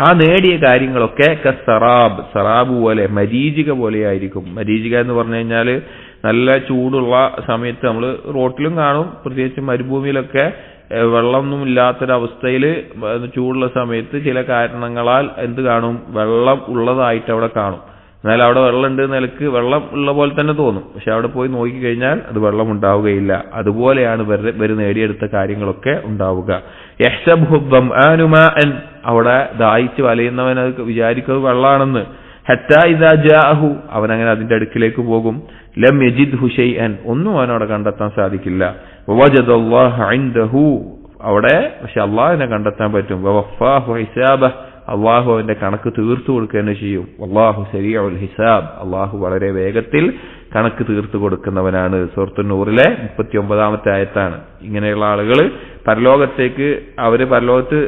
ആ നേടിയ കാര്യങ്ങളൊക്കെ കസ്സറാബ്, സറാബ് പോലെ മരീചിക പോലെയായിരിക്കും. മരീചിക എന്ന് പറഞ്ഞു കഴിഞ്ഞാൽ നല്ല ചൂടുള്ള സമയത്ത് നമ്മൾ റോട്ടിലും കാണും, പ്രത്യേകിച്ച് മരുഭൂമിയിലൊക്കെ വെള്ളമൊന്നും ഇല്ലാത്തൊരവസ്ഥയിൽ ചൂടുള്ള സമയത്ത് ചില കാരണങ്ങളാൽ എന്ത് കാണും, വെള്ളം ഉള്ളതായിട്ട് അവിടെ കാണും. എന്നാൽ അവിടെ വെള്ളം ഉണ്ട് നിലക്ക് വെള്ളം ഉള്ള പോലെ തന്നെ തോന്നും, പക്ഷെ അവിടെ പോയി നോക്കിക്കഴിഞ്ഞാൽ അത് വെള്ളം ഉണ്ടാവുകയില്ല. അതുപോലെയാണ് ഇവർ നേടിയെടുത്ത കാര്യങ്ങളൊക്കെ ഉണ്ടാവുക. യഹ്സബുഹു ദംആനു മാഅൻ, അവിടെ ദാഹിച്ച് വലയുന്നവൻ അത് വിചാരിക്കുന്നത് വെള്ളമാണെന്ന്. ഹത്താ ഇദാ ജാഅഹു, അവനങ്ങനെ അതിന്റെ അടുക്കിലേക്ക് പോകും. ലം യജിദ്ഹു ഷൈഅൻ, ഒന്നും അവനവിടെ കണ്ടെത്താൻ സാധിക്കില്ല. വവജദല്ലാഹു ഇൻദഹു, അവിടെ പക്ഷെ അള്ളാഹുവിനെ കണ്ടെത്താൻ പറ്റും. വവഫാഹു ഹിസാബഹ്, അള്ളാഹു അവന്റെ കണക്ക് തീർത്തു കൊടുക്കുക ചെയ്യും. അല്ലാഹു സരീഉൽ ഹിസാബ്, അള്ളാഹു വളരെ വേഗത്തിൽ കണക്ക് തീർത്തു കൊടുക്കുന്നവനാണ്. സൂറത്തുൻ നൂറിലെ 39-ാമത്തെ ആയത്താണ്. ഇങ്ങനെയുള്ള ആളുകൾ പരലോകത്തേക്ക് പരലോകത്ത്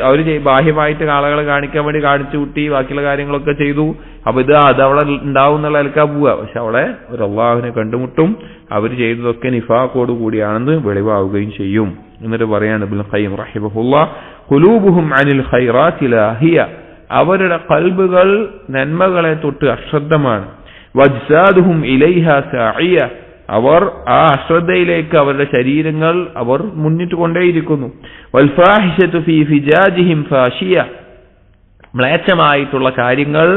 അവർ ബാഹ്യമായിട്ട് ആളുകളെ കാണിക്കാൻ വേണ്ടി കാണിച്ചു കൂട്ടി ബാക്കിയുള്ള കാര്യങ്ങളൊക്കെ ചെയ്തു. അപ്പൊ അതവിടെ ഉണ്ടാവും എന്നുള്ള നിലക്കാ പോവുക. പക്ഷെ അവിടെ ഒരു അള്ളാഹുവിനെ കണ്ടുമുട്ടും, അവർ ചെയ്തതൊക്കെ നിഫാഖോട് കൂടിയാണെന്ന് വെളിവാവുകയും ചെയ്യും. എന്നിട്ട് പറയാണ് ഇബ്നുൽ ഖയ്യിം റഹിമഹുല്ലാഹ്, ഖുലൂബുഹും അനിൽ ഖൈറാത്തി ലാഹിയ, അവരുടെ ഖൽബുകൾ നന്മകളെ തൊട്ട് അശ്രദ്ധമാണ്. വജ്സാദുഹും ഇലൈഹാ സാഇയ, അവർ ആ അശ്രദ്ധയിലേക്ക് അവരുടെ ശരീരങ്ങൾ അവർ മുന്നിട്ട് കൊണ്ടേയിരിക്കുന്നു. വൽഫാഹിശതു ഫീ ഫിജാജിഹിം ഫാഷിയ, മ്ലേച്ഛമായിട്ടുള്ള കാര്യങ്ങൾ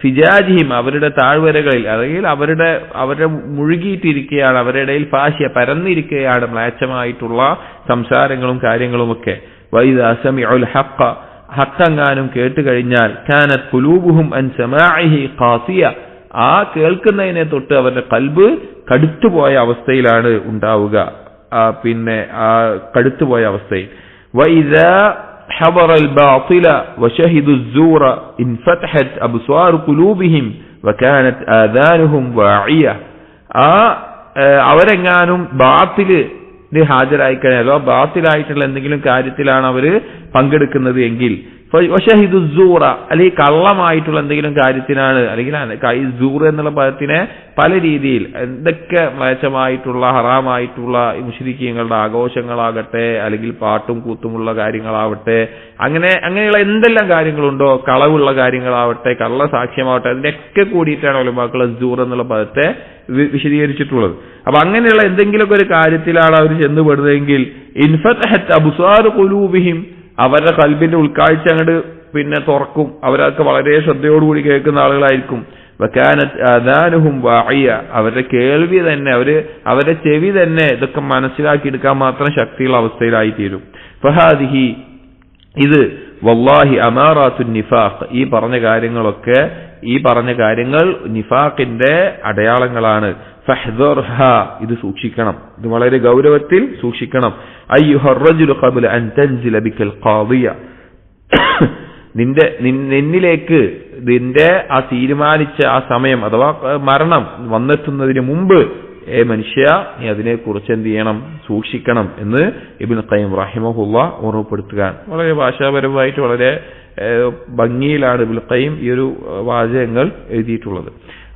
ഫിജാജിഹിം അവരുടെ താഴ്വരകളിൽ, അല്ലെങ്കിൽ അവരുടെ മുഴുകിയിട്ടിരിക്കുകയാണ്, അവരുടെ ഇടയിൽ ഫാഷിയ പരന്നിരിക്കുകയാണ് മ്ലേച്ഛമായിട്ടുള്ള സംസാരങ്ങളും കാര്യങ്ങളുമൊക്കെ. വൈദാ സമിഉൽ ഹഖ്ഖ, ഹഖ്ഖെങ്ങാനും കേട്ട് കഴിഞ്ഞാൽ കാനത് ഖുലൂബുഹും അൻ സമാഇഹി ഖാസിയ, ആ കേൾക്കുന്നതിനെ തൊട്ട് അവരുടെ കൽബ് കടുത്തുപോയ അവസ്ഥയിലാണ് ഉണ്ടാവുക. പിന്നെ ആ കടുത്തുപോയ അവസ്ഥയിൽ. വഇദാ حضر الباطل وشهدوا الزور انفتحت أبصار قلوبهم وكانت آذانهم واعية, അവരെങ്ങാനും ബാത്തില് ഹാജരായി കഴിഞ്ഞാലോ ബാത്തിലായിട്ടുള്ള എന്തെങ്കിലും കാര്യത്തിലാണ് അവര് പങ്കെടുക്കുന്നത് എങ്കിൽ വശഹിദു സൂറ, അല്ലെങ്കിൽ കള്ളമായിട്ടുള്ള എന്തെങ്കിലും കാര്യത്തിനാണ്, അല്ലെങ്കിൽ സൂർ എന്നുള്ള പദത്തിനെ പല രീതിയിൽ എന്തൊക്കെ മ്ലേച്ഛമായിട്ടുള്ള ഹറാമായിട്ടുള്ള മുശ്രിക്കീങ്ങളുടെ ആഘോഷങ്ങളാകട്ടെ, അല്ലെങ്കിൽ പാട്ടും കൂത്തുമുള്ള കാര്യങ്ങളാവട്ടെ, അങ്ങനെയുള്ള എന്തെല്ലാം കാര്യങ്ങളുണ്ടോ, കളവുള്ള കാര്യങ്ങളാവട്ടെ, കള്ള സാക്ഷ്യമാവട്ടെ, അതിന്റെയൊക്കെ കൂടിയിട്ടാണ് ഉലമാക്കൾ സൂർ എന്നുള്ള പദത്തെ വിശദീകരിച്ചിട്ടുള്ളത്. അപ്പൊ അങ്ങനെയുള്ള എന്തെങ്കിലുമൊക്കെ ഒരു കാര്യത്തിലാണ് അവർ ചെന്നുപെടുന്നതെങ്കിൽ ഇൻഫതഹത് അബ്സാറു ഖുലൂബിഹിം, അവരുടെ കൽബിന്റെ ഉൾക്കാഴ്ച അങ്ങോട്ട് പിന്നെ തുറക്കും. അവരൊക്കെ വളരെ ശ്രദ്ധയോടുകൂടി കേൾക്കുന്ന ആളുകളായിരിക്കും. വകാനത് ആദാനുഹും വാഇയ, അവരുടെ കേൾവി തന്നെ, അവരുടെ ചെവി തന്നെ ഇതൊക്കെ മനസ്സിലാക്കി എടുക്കാൻ മാത്രം ശക്തിയുള്ള അവസ്ഥയിലായി തീരും. ഫഹാദിഹി, ഇത് വല്ലാഹി അമാറാത്തുൻ നിഫാഖ്, ഈ പറഞ്ഞ കാര്യങ്ങൾ നിഫാഖിന്റെ അടയാളങ്ങളാണ്. ഫഹ്ദർഹ, ഇത് സൂക്ഷിക്കണം, ഇത് വളരെ ഗൗരവത്തിൽ സൂക്ഷിക്കണം. അയ്യുഹർ റജുലു ഖബ്ല അൻ തൻസില ബികൽ ഖാദിയ, നിന്നിലേക്ക് നിന്റെ ആ തീരുമാനിച്ച ആ സമയം അഥവാ മരണം വന്നെത്തുന്നതിന് മുമ്പ് മനുഷ്യ, നീ അതിനെക്കുറിച്ച് എന്ത് ചെയ്യണം, സൂക്ഷിക്കണം എന്ന് ഇബ്നു ഖയ്യിം റഹിമഹുല്ലാഹ് ഓർമ്മപ്പെടുത്തുകയാണ്. വളരെ ഭാഷാപരമായിട്ട് വളരെ ഭംഗിയിലാണ് ഇബ്നു ഖയ്യിം ഈ ഒരു വാചകങ്ങൾ എഴുതിയിട്ടുള്ളത്.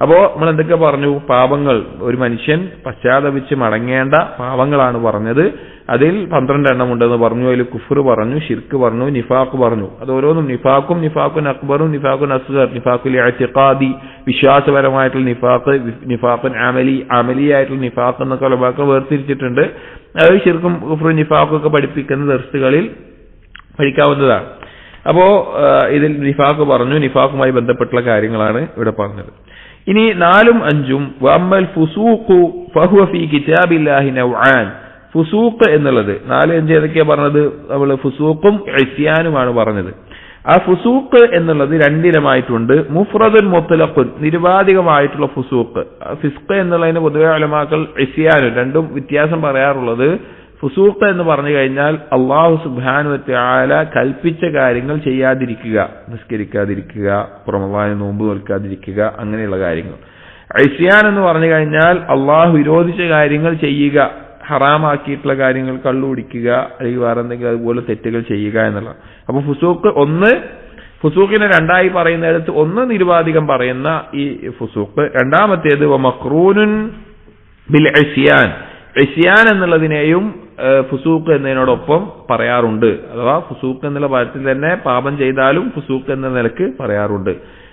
അപ്പോ നമ്മൾ എന്തൊക്കെ പറഞ്ഞു? പാപങ്ങൾ, ഒരു മനുഷ്യൻ പശ്ചാത്തപിച്ച് മടങ്ങേണ്ട പാപങ്ങളാണ് പറഞ്ഞത്. അതിൽ 12 എണ്ണം ഉണ്ടെന്ന് പറഞ്ഞു. അതിൽ കുഫ്ർ പറഞ്ഞു, ഷിർക്ക് പറഞ്ഞു, നിഫാഖ് പറഞ്ഞു. അത് ഓരോന്നും നിഫാഖുൻ അക്ബറും നിഫാഖുൻ അസ്ഗർ, നിഫാഖുൽ ഇഅ്തിഖാദി വിശ്വാസപരമായിട്ടുള്ള നിഫാഖ്, നിഫാഖുൻ അമലിയായിട്ടുള്ള നിഫാഖ് എന്നൊക്കെ ഉലമാക്കൾ വേർതിരിച്ചിട്ടുണ്ട്. അത് ഷിർക്കും കുഫ്റും നിഫാഖും ഒക്കെ പഠിപ്പിക്കുന്ന ദർസുകളിൽ പഠിക്കാവുന്നതാണ്. അപ്പോ ഇതിൽ നിഫാഖ് പറഞ്ഞു, നിഫാഖുമായി ബന്ധപ്പെട്ടുള്ള കാര്യങ്ങളാണ് ഇവിടെ പറഞ്ഞത്. ഇനി 4ഉം 5ഉം വഅമ്മൽ ഫുസൂഖു ഫഹുവ ഫീ കിതാബില്ലാഹി നൗആൻ. ഫുസൂഖ് എന്നുള്ളത് 4, 5 ഏതൊക്കെയാ പറഞ്ഞത്? നമ്മൾ ഫുസൂഖും ഇസ്യാനുമാണ് പറഞ്ഞത്. ആ ഫുസൂഖ് എന്നുള്ളത് 2 ഇനമായിട്ടുണ്ട്. മുഫ്രദുൻ മുത്ലഖുൻ, നിരുപാധികമായിട്ടുള്ള ഫുസൂഖ്. ഫിസ്ഖ് എന്നുള്ളതിന് പൊതുവെ ഉലമാക്കൾ ഇസ്യാനും രണ്ടും വ്യത്യാസം പറയാറുള്ളത്. ഫുസൂഖ് എന്ന് പറഞ്ഞു കഴിഞ്ഞാൽ അല്ലാഹു സുബ്ഹാനഹു വ തആല കൽപ്പിച്ച കാര്യങ്ങൾ ചെയ്യാതിരിക്കുക, നിസ്കരിക്കാതിരിക്കുക, റമളാനിൽ നോമ്പ് നോൽക്കാതിരിക്കുക, അങ്ങനെയുള്ള കാര്യങ്ങൾ. ഇസ്യാൻ എന്ന് പറഞ്ഞു കഴിഞ്ഞാൽ അല്ലാഹു വിരോധിച്ച കാര്യങ്ങൾ ചെയ്യുക, ഹറാമാക്കിയിട്ടുള്ള കാര്യങ്ങൾ, കള്ളു കുടിക്കുക അല്ലെങ്കിൽ വേറെ എന്തെങ്കിലും അതുപോലെ തെറ്റുകൾ ചെയ്യുക എന്നുള്ള. അപ്പൊ ഫുസൂഖിനെ 2ആയി പറയുന്നിടത്ത് ഒന്ന് നിരുപാധികം പറയുന്ന ഈ ഫുസൂഖ്, രണ്ടാമത്തേത് മഖ്റൂനുൻ ബിൽ ഇസ്യാൻ. ഇസ്യാൻ എന്നുള്ളതിനെയും ഫുസൂഖ് എന്നതിനോടൊപ്പം പറയാറുണ്ട്. അഥവാ ഫുസൂഖ് എന്നുള്ള പദത്തിൽ തന്നെ പാപം ചെയ്താലും ഫുസൂഖ് എന്ന നിലക്ക് പറയാറുണ്ട്.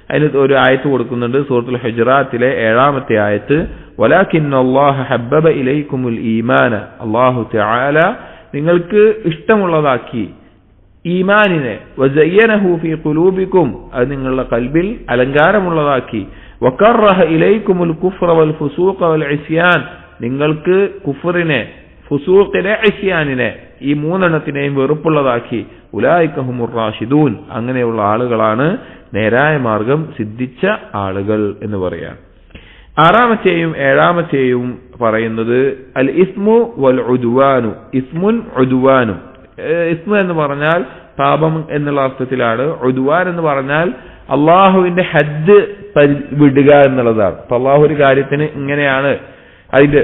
അതിന് ഒരു ആയത്ത് കൊടുക്കുന്നുണ്ട് സൂറത്തുൽ ഹുജറാത്തിലെ 7ാമത്തെ ആയത്ത്. വലാകിന്നല്ലാഹ ഹബ്ബബ ഇലൈക്കുമുൽ ഈമാന, അല്ലാഹു തആല നിങ്ങൾക്ക് ഇഷ്ടമുള്ളതാക്കി ഈമാനിനെ, വസയ്യനഹു ഫീ ഖുലൂബിക്കും, അത് നിങ്ങളുടെ കൽബിൽ അലങ്കാരമുള്ളതാക്കി, വകറഹ ഇലൈക്കുമുൽ കുഫ്ര വൽ ഫുസൂഖ വൽ ഇസ്യാൻ, നിങ്ങൾക്ക് കുഫറിനെ, ഫുസൂഖിനെ, ഇസ്യാനിനെ, ഈ 3 എണ്ണത്തിനെയും വെറുപ്പുള്ളതാക്കി. ഉലൈക ഹുമുർ റാഷിദൂൻ, അങ്ങനെയുള്ള ആളുകളാണ് നേരായ മാർഗം സിദ്ധിച്ച ആളുകൾ എന്ന് പറയാം. 6ാമത്തെയും 7ാമത്തെയും പറയുന്നത് അൽ ഇസ്മു വൽ ഉദ്വാനു. ഇസ്മുൻ ഉദ്വാനും. ഇസ്മു എന്ന് പറഞ്ഞാൽ പാപം എന്നുള്ള അർത്ഥത്തിലാണ്. ഉദ്വാൻ എന്ന് പറഞ്ഞാൽ അള്ളാഹുവിന്റെ ഹദ് വിടുക എന്നുള്ളതാണ്. അപ്പൊ അള്ളാഹു ഒരു കാര്യത്തിന് ഇങ്ങനെയാണ് അതിന്റെ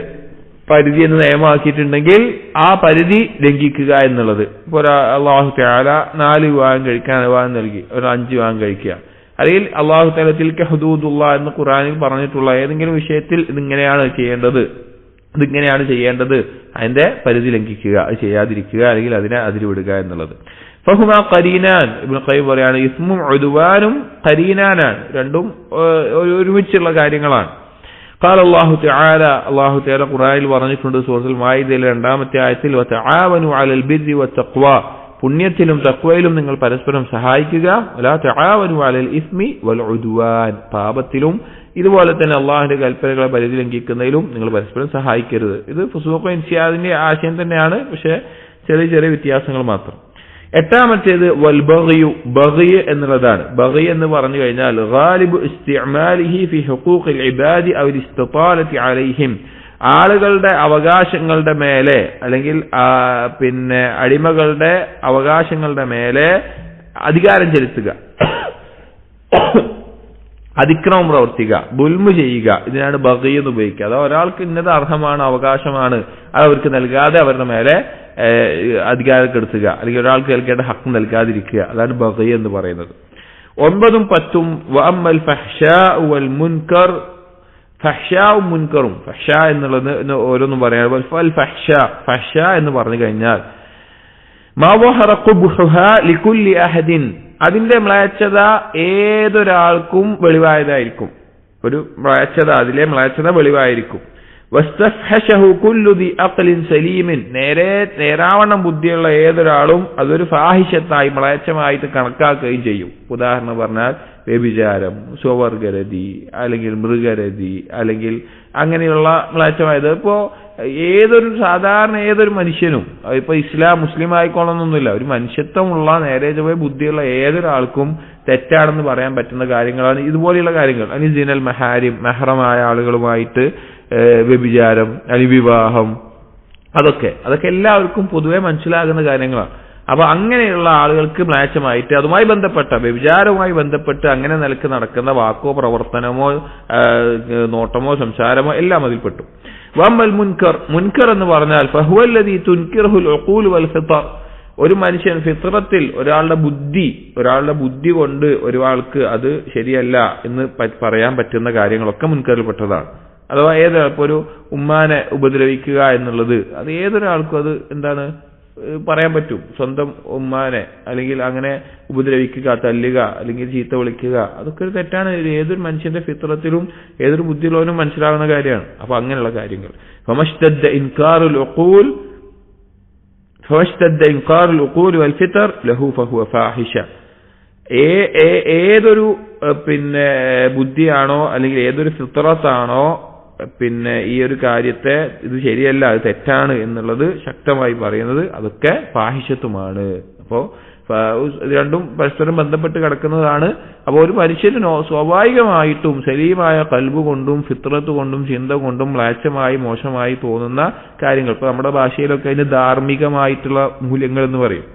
പരിധി എന്ന് നിയമമാക്കിയിട്ടുണ്ടെങ്കിൽ ആ പരിധി ലംഘിക്കുക എന്നുള്ളത്. ഇപ്പൊ അള്ളാഹു തആല 4 വിവാഹം കഴിക്കാൻ അനുവാദം നൽകി, ഒരു 5 വിവാഹം കഴിക്കുക. അല്ലെങ്കിൽ അള്ളാഹു തആല തിൽക ഹുദൂദുല്ലാഹ് എന്ന് ഖുർആനിൽ പറഞ്ഞിട്ടുള്ള ഏതെങ്കിലും വിഷയത്തിൽ ഇതിങ്ങനെയാണ് ചെയ്യേണ്ടത്, അതിന്റെ പരിധി ലംഘിക്കുക, അത് ചെയ്യാതിരിക്കുക, അല്ലെങ്കിൽ അതിനെ അതിരുവിടുക എന്നുള്ളത്. ഫഹുമാ ഖരീനാൻ. ഇബ്നു ഖയ്യിം പറയാണ് ഇസ്മും ഉദ്വാനും ഖരീനാനാണ്, രണ്ടും ഒരുമിച്ചുള്ള കാര്യങ്ങളാണ്. قال الله تعالى, അല്ലാഹു തആല ഖുർആനിൽ പറഞ്ഞിട്ടുണ്ട് സൂറത്തുൽ മാഇദയിലെ 2ാമത്തെ ആയത്തിൽ, വതആവനു അലൽ ബിർരി വത്തഖ്വ, പുണ്യത്തിലും തഖ്വയിലും നിങ്ങൾ പരസ്പരം സഹായിക്കുക. വലാ തആവനു അലൽ ഇസ്മി വൽ ഉദ്വാൻ, പാപത്തിലും ഇതുപോലെ തന്നെ അള്ളാഹുവിന്റെ കൽപ്പനകളെ പരിധി ലംഘിക്കുന്നതിലും നിങ്ങൾ പരസ്പരം സഹായിക്കരുത്. ഇത് ഫുസൂഖ് ഇൻസിയാദിന്റെ ആശയം തന്നെയാണ്, പക്ഷെ ചെറിയ ചെറിയ വ്യത്യാസങ്ങൾ മാത്രം. 8ാമത്തേത് വൽ ബഗ്യു, ബഗ്യ് എന്നുള്ളതാണ്. ബഗ്യ് എന്ന് പറഞ്ഞു കഴിഞ്ഞാൽ ഗാലിബു ഇസ്തിഅമാലിഹി ഫി ഹുഖൂഖിൽ ഇബാദി ഔ ഇസ്തിതാലതി അലൈഹിം, ആളുകളുടെ അവകാശങ്ങളുടെ മേലെ അല്ലെങ്കിൽ അടിമകളുടെ അവകാശങ്ങളുടെ മേലെ അധികാരം ചെലുത്തുക, അതിക്രമം പ്രവർത്തിക്കുക, ദുൽമ് ചെയ്യുക, ഇതിനാണ് ബഗ്യ് എന്ന് ഉപയോഗിക്കുക. അഥവാ ഒരാൾക്ക് ഇന്നത് അർഹമാണ്, അവകാശമാണ്, അത് അവർക്ക് നൽകാതെ അവരുടെ മേലെ അധികാരം കെടുത്തുക, അല്ലെങ്കിൽ ഒരാൾക്ക് നൽകേണ്ട ഹക്ക് നൽകാതിരിക്കുക, അതാണ് ബഗ്യ് എന്ന് പറയുന്നത്. 9ഉം 10ഉം വഅമ്മൽ ഫഹ്ശാഉ വൽ മുൻകർ. ഫഹ്ശാഉം മുൻകറും, ഫഹ്ശാ എന്നുള്ളത് ഓരോന്നും പറയാം. ഫഹ്ശാ എന്ന് പറഞ്ഞു കഴിഞ്ഞാൽ മാ വഹറ ഖുബ്ഹുഹാ ലികുല്ലി അഹദിൻ, അതിന്റെ മ്ലേച്ഛത ഏതൊരാൾക്കും വെളിവായതായിരിക്കും. ഒരു മ്ലേച്ഛത, അതിലെ മ്ലേച്ഛത വെളിവായിരിക്കും. വസ്തഫ്ഹശഹു കുല്ലു ദി അഖ്ലിൻ സലീമിൻ, നേരാവണ്ണം ബുദ്ധിയുള്ള ഏതൊരാളും അതൊരു ഫാഹിഷത്തായി, മ്ലേച്ഛമായിട്ട് കണക്കാക്കുകയും ചെയ്യും. ഉദാഹരണം പറഞ്ഞാൽ വ്യഭിചാരം, സ്വവർഗരതി, അല്ലെങ്കിൽ മൃഗരതി, അല്ലെങ്കിൽ അങ്ങനെയുള്ള മ്ലേച്ഛമായത്. ഇപ്പോ സാധാരണ ഏതൊരു മനുഷ്യനും, ഇപ്പൊ മുസ്ലിം ആയിക്കോളണമെന്നൊന്നുമില്ല, ഒരു മനുഷ്യത്വമുള്ള നേരെ ചൊവ്വേ ബുദ്ധിയുള്ള ഏതൊരാൾക്കും തെറ്റാണെന്ന് പറയാൻ പറ്റുന്ന കാര്യങ്ങളാണ് ഇതുപോലെയുള്ള കാര്യങ്ങൾ. അല്ലെങ്കിൽ ജിനൽ മഹാരിം, മെഹ്റമായ ആളുകളുമായിട്ട് വ്യഭിചാരം, അല്ലെങ്കിൽ വിവാഹം, അതൊക്കെ എല്ലാവർക്കും പൊതുവെ മനസ്സിലാകുന്ന കാര്യങ്ങളാണ്. അപ്പൊ അങ്ങനെയുള്ള ആളുകൾക്ക് മ്ലേച്ഛമായിട്ട് അതുമായി ബന്ധപ്പെട്ട വ്യഭിചാരവുമായി ബന്ധപ്പെട്ട് അങ്ങനെ നിലക്ക് നടക്കുന്ന വാക്കോ പ്രവർത്തനമോ നോട്ടമോ സംസാരമോ എല്ലാം അതിൽപ്പെട്ടു. വമ്മൽ മുൻകർ എന്ന് പറഞ്ഞാൽ ഫഹുവല്ലദീ തുൻകിറുൽ ഉഖൂൽ വൽ ഫിത്ർ, ഒരു മനുഷ്യൻ ഫിത്രത്തിൽ ഒരാളുടെ ബുദ്ധി കൊണ്ട് ഒരാൾക്ക് അത് ശരിയല്ല എന്ന് പറയാൻ പറ്റുന്ന കാര്യങ്ങളൊക്കെ മുൻകറിൽപ്പെട്ടതാണ്. അഥവാ ഏതൊരാൾക്കും ഒരു ഉമ്മാനെ ഉപദ്രവിക്കുക എന്നുള്ളത് അത് ഏതൊരാൾക്കും അത് എന്താണ് പറയാൻ പറ്റും. സ്വന്തം ഉമ്മാനെ അല്ലെങ്കിൽ അങ്ങനെ ഉപദ്രവിക്കുക, തല്ലുക, അല്ലെങ്കിൽ ചീത്ത വിളിക്കുക, അതൊക്കെ ഒരു തെറ്റാണ്. ഏതൊരു മനുഷ്യന്റെ ഫിത്രത്തിലും ഏതൊരു ബുദ്ധിയുള്ളവനും മനസ്സിലാകുന്ന കാര്യമാണ്. അപ്പൊ അങ്ങനെയുള്ള കാര്യങ്ങൾ ഏതൊരു ബുദ്ധിയാണോ അല്ലെങ്കിൽ ഏതൊരു ഫിത്രത്താണോ ഈ ഒരു കാര്യത്തെ ഇത് ശരിയല്ല, അത് തെറ്റാണ് എന്നുള്ളത് ശക്തമായി പറയുന്നത്, അതൊക്കെ ഫാഹിഷത്തുമാണ്. അപ്പോ രണ്ടും പരസ്പരം ബന്ധപ്പെട്ട് കിടക്കുന്നതാണ്. അപ്പോൾ ഒരു മനുഷ്യന് സ്വാഭാവികമായിട്ടും സലീമായ കൽബ് കൊണ്ടും ഫിത്രത്ത് കൊണ്ടും ചിന്ത കൊണ്ടും മ്ലേച്ഛമായി മോശമായി തോന്നുന്ന കാര്യങ്ങൾ, ഇപ്പൊ നമ്മുടെ ഭാഷയിലൊക്കെ അതിന് ധാർമ്മികമായിട്ടുള്ള മൂല്യങ്ങൾ എന്ന് പറയും.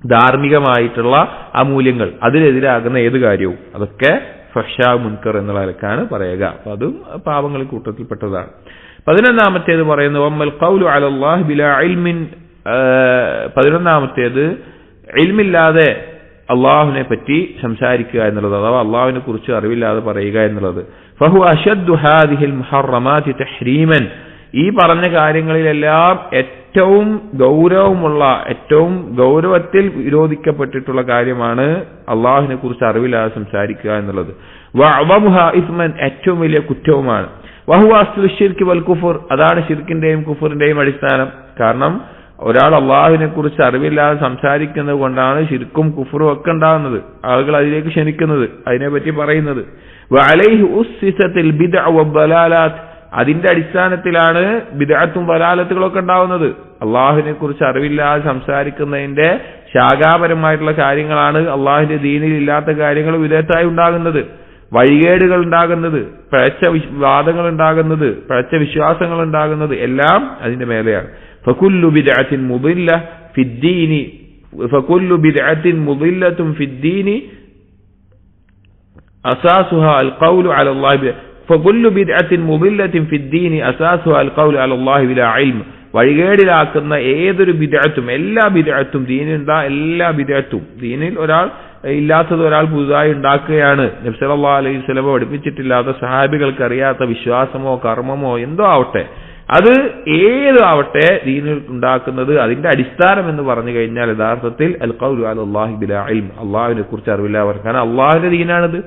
ധാർമ്മികമായിട്ടുള്ള ആ മൂല്യങ്ങൾ, അതിനെതിരാകുന്ന ഏത് കാര്യവും അതൊക്കെ ഫഹ്ശാ മുൻകർ എന്നുള്ള നിലക്കാണ് പറയുക. അപ്പൊ അതും പാപങ്ങളിൽ കൂട്ടത്തിൽപ്പെട്ടതാണ്. 11-ാമത്തേത് പറയുന്നു വമ്മൽ ഖൗലു അലല്ലാഹി ബിലാ ഇൽമിൻ. 11-ാമത്തേത് ഇൽമില്ലാതെ അള്ളാഹുവിനെ പറ്റി സംസാരിക്കുക എന്നുള്ളത്, അഥവാ അള്ളാഹുവിനെ കുറിച്ച് അറിവില്ലാതെ പറയുക എന്നുള്ളത്. ഫഹു അശദ്ദു ഹാദിഹിൽ മുഹറമാതി തഹ്രീമൻ. ഈ പറഞ്ഞ കാര്യങ്ങളിലെല്ലാം ഏറ്റവും ഗൗരവത്തിൽ വിരോധിക്കപ്പെട്ടിട്ടുള്ള കാര്യമാണ് അള്ളാഹുവിനെ കുറിച്ച് അറിവില്ലാതെ സംസാരിക്കുക എന്നുള്ളത്. വഅദമുഹാ ഇസ്മൻ, ഏറ്റവും വലിയ കുറ്റവുമാണ്. വഹുവ അസ്ലു ശിർക്ക് വൽ കുഫർ, അതാണ് ശിർക്കിന്റെയും കുഫറിന്റെയും അടിസ്ഥാനം. കാരണം ഒരാൾ അള്ളാഹുവിനെ കുറിച്ച് അറിവില്ലാതെ സംസാരിക്കുന്നത് കൊണ്ടാണ് ശിർക്കും കുഫറും ഒക്കെ ഉണ്ടാകുന്നത്. ആളുകൾ അതിലേക്ക് ക്ഷണിക്കുന്നത്, അതിനെപ്പറ്റി പറയുന്നത്. വഅലൈഹി ഉസ്സിസത്തിൽ ബിദ്അ വദ്ദലാലാത്ത്, അതിന്റെ അടിസ്ഥാനത്തിലാണ് ബിദ്അത്തും ദലാലത്തുകളൊക്കെ ഉണ്ടാവുന്നത്. അള്ളാഹുവിനെ കുറിച്ച് അറിവില്ലാതെ സംസാരിക്കുന്നതിന്റെ ശാഖാപരമായിട്ടുള്ള കാര്യങ്ങളാണ് അള്ളാഹുവിന്റെ ദീനിൽ ഇല്ലാത്ത കാര്യങ്ങൾ വിദഗ്ധമായി ഉണ്ടാകുന്നത്. വഴികേടുകൾ ഉണ്ടാകുന്നത്, പിഴച്ച വാദങ്ങൾ ഉണ്ടാകുന്നത്, പിഴച്ച വിശ്വാസങ്ങൾ ഉണ്ടാകുന്നത് എല്ലാം അതിന്റെ മേലെയാണ്. ഫകുല്ലു ബിദ്അത്തിൻ മുദില്ല ഫിദ്ദീനി ഫകുല്ലു ബിദ്അത്തിൻ മുദില്ലത്തുൻ ഫിദ്ദീനി അസാസുഹാ അൽ ഖൗലു അലല്ലാഹി ഫകുല്ലു ബിദ്അത്തിൻ മുദില്ലത്തിൻ ഫിദ്ദീനി അസാസുഹാ അൽ ഖൗലു അലല്ലാഹി ബിലാ ഇൽം. വഴികേടിലാക്കുന്ന ഏതൊരു ബിദ്അത്തും, എല്ലാ ബിദ്അത്തും, ദീനിലുള്ള എല്ലാ ബിദ്അത്തും, ദീനിൽ ഒരാൾ ഇല്ലാത്തത് ഒരാൾ പുതുതായി ഉണ്ടാക്കുകയാണ്. നബി സല്ലല്ലാഹു അലൈഹി വസല്ലം പഠിപ്പിച്ചിട്ടില്ലാത്ത, സഹാബികൾക്ക് അറിയാത്ത വിശ്വാസമോ കർമ്മമോ എന്തോ ആവട്ടെ, അത് ഏതാവട്ടെ ദീനിൽ ഉണ്ടാക്കുന്നത്, അതിന്റെ അടിസ്ഥാനം എന്ന് പറഞ്ഞു കഴിഞ്ഞാൽ യഥാർത്ഥത്തിൽ അൽ ഖൗലു അലല്ലാഹി ബിലാ ഇൽം, അള്ളാഹുവിനെ കുറിച്ച് അറിവില്ലാതെ. കാരണം അള്ളാഹുവിന്റെ ദീനാണിത്,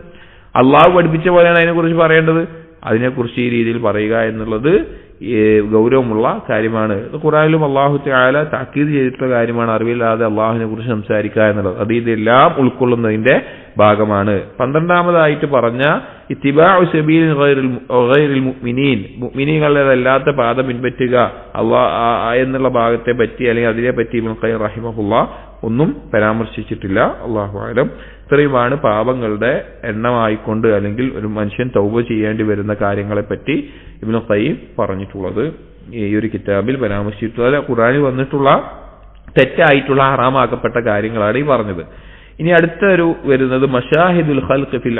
അള്ളാഹു പഠിപ്പിച്ച പോലെയാണ് അതിനെക്കുറിച്ച് പറയേണ്ടത്. അതിനെക്കുറിച്ച് ഈ രീതിയിൽ പറയുക എന്നുള്ളത് ഗൗരവമുള്ള കാര്യമാണ്. ഖുർആനിലും അല്ലാഹു തആല താക്കീത് ചെയ്തിട്ടുള്ള കാര്യമാണ് അറിവില്ലാതെ അള്ളാഹുവിനെ കുറിച്ച് സംസാരിക്കുക എന്നുള്ളത്. അത് ഇതെല്ലാം ഉൾക്കൊള്ളുന്നതിന്റെ ഭാഗമാണ്. 12-ാമതായിട്ട് പറഞ്ഞ ഇത്തിബാഉ സബീൽ ഗൈറിൽ മുഅ്മിനീൻ, മുഅ്മിനീങ്ങളല്ലാത്ത പാത പിൻപറ്റുക എന്നുള്ള ഭാഗത്തെ പറ്റി അല്ലെങ്കിൽ അതിനെ പറ്റി ഇബ്നു ഖയ്യിം റഹിമഹുല്ലാഹ് ഒന്നും പരാമർശിച്ചിട്ടില്ല. അല്ലാഹു അഅലം. ഇത്രയുമാണ് പാപങ്ങളുടെ എണ്ണമായിക്കൊണ്ട് അല്ലെങ്കിൽ ഒരു മനുഷ്യൻ തൗബ ചെയ്യേണ്ടി വരുന്ന കാര്യങ്ങളെ പറ്റി ഇബ്നു ഖയ്യിം പറഞ്ഞിട്ടുള്ളത്. ഈ ഒരു കിതാബിൽ പരാമർശിച്ചിട്ടുള്ള ഖുർആനിൽ വന്നിട്ടുള്ള തെറ്റായിട്ടുള്ള ഹറാമാക്കപ്പെട്ട കാര്യങ്ങളാണ് ഈ പറഞ്ഞത്. ഇനി അടുത്ത വരുന്നത് മശാഹിദുൽ ഖൽഖ് ഫിൽ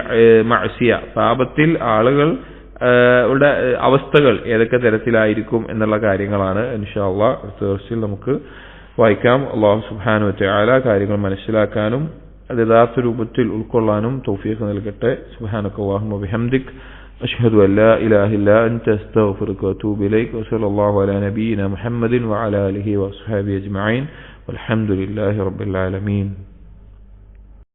മഅസിയ, പാപത്തിൽ ആളുകൾ അവസ്ഥകൾ ഏതൊക്കെ തരത്തിലായിരിക്കും എന്നുള്ള കാര്യങ്ങളാണ്. ഇൻഷാ അല്ലാഹ് അടുത്ത ദിവസത്തിൽ നമുക്ക് വായിക്കാം. അല്ലാഹു സുബ്ഹാനഹു വ തആല കാര്യങ്ങൾ മനസ്സിലാക്കാനും അത് യഥാർത്ഥ രൂപത്തിൽ ഉൾക്കൊള്ളാനും തൗഫീഖ് നൽകട്ടെ. സുബ്ഹാനകല്ലാഹുമ്മ വബിഹംദിക് അഷ്ഹദു അൻ ലാ ഇലാഹ ഇല്ലാ അൻത അസ്തഗ്ഫിറുക വഅതൂബു ഇലൈക് വസല്ലല്ലാഹു അലാ നബിയിന മുഹമ്മദിൻ വഅലാ ആലിഹി വഅസ്ഹാബിഹി അജ്മഈൻ വൽഹംദുലില്ലാഹി റബ്ബിൽ ആലമീൻ.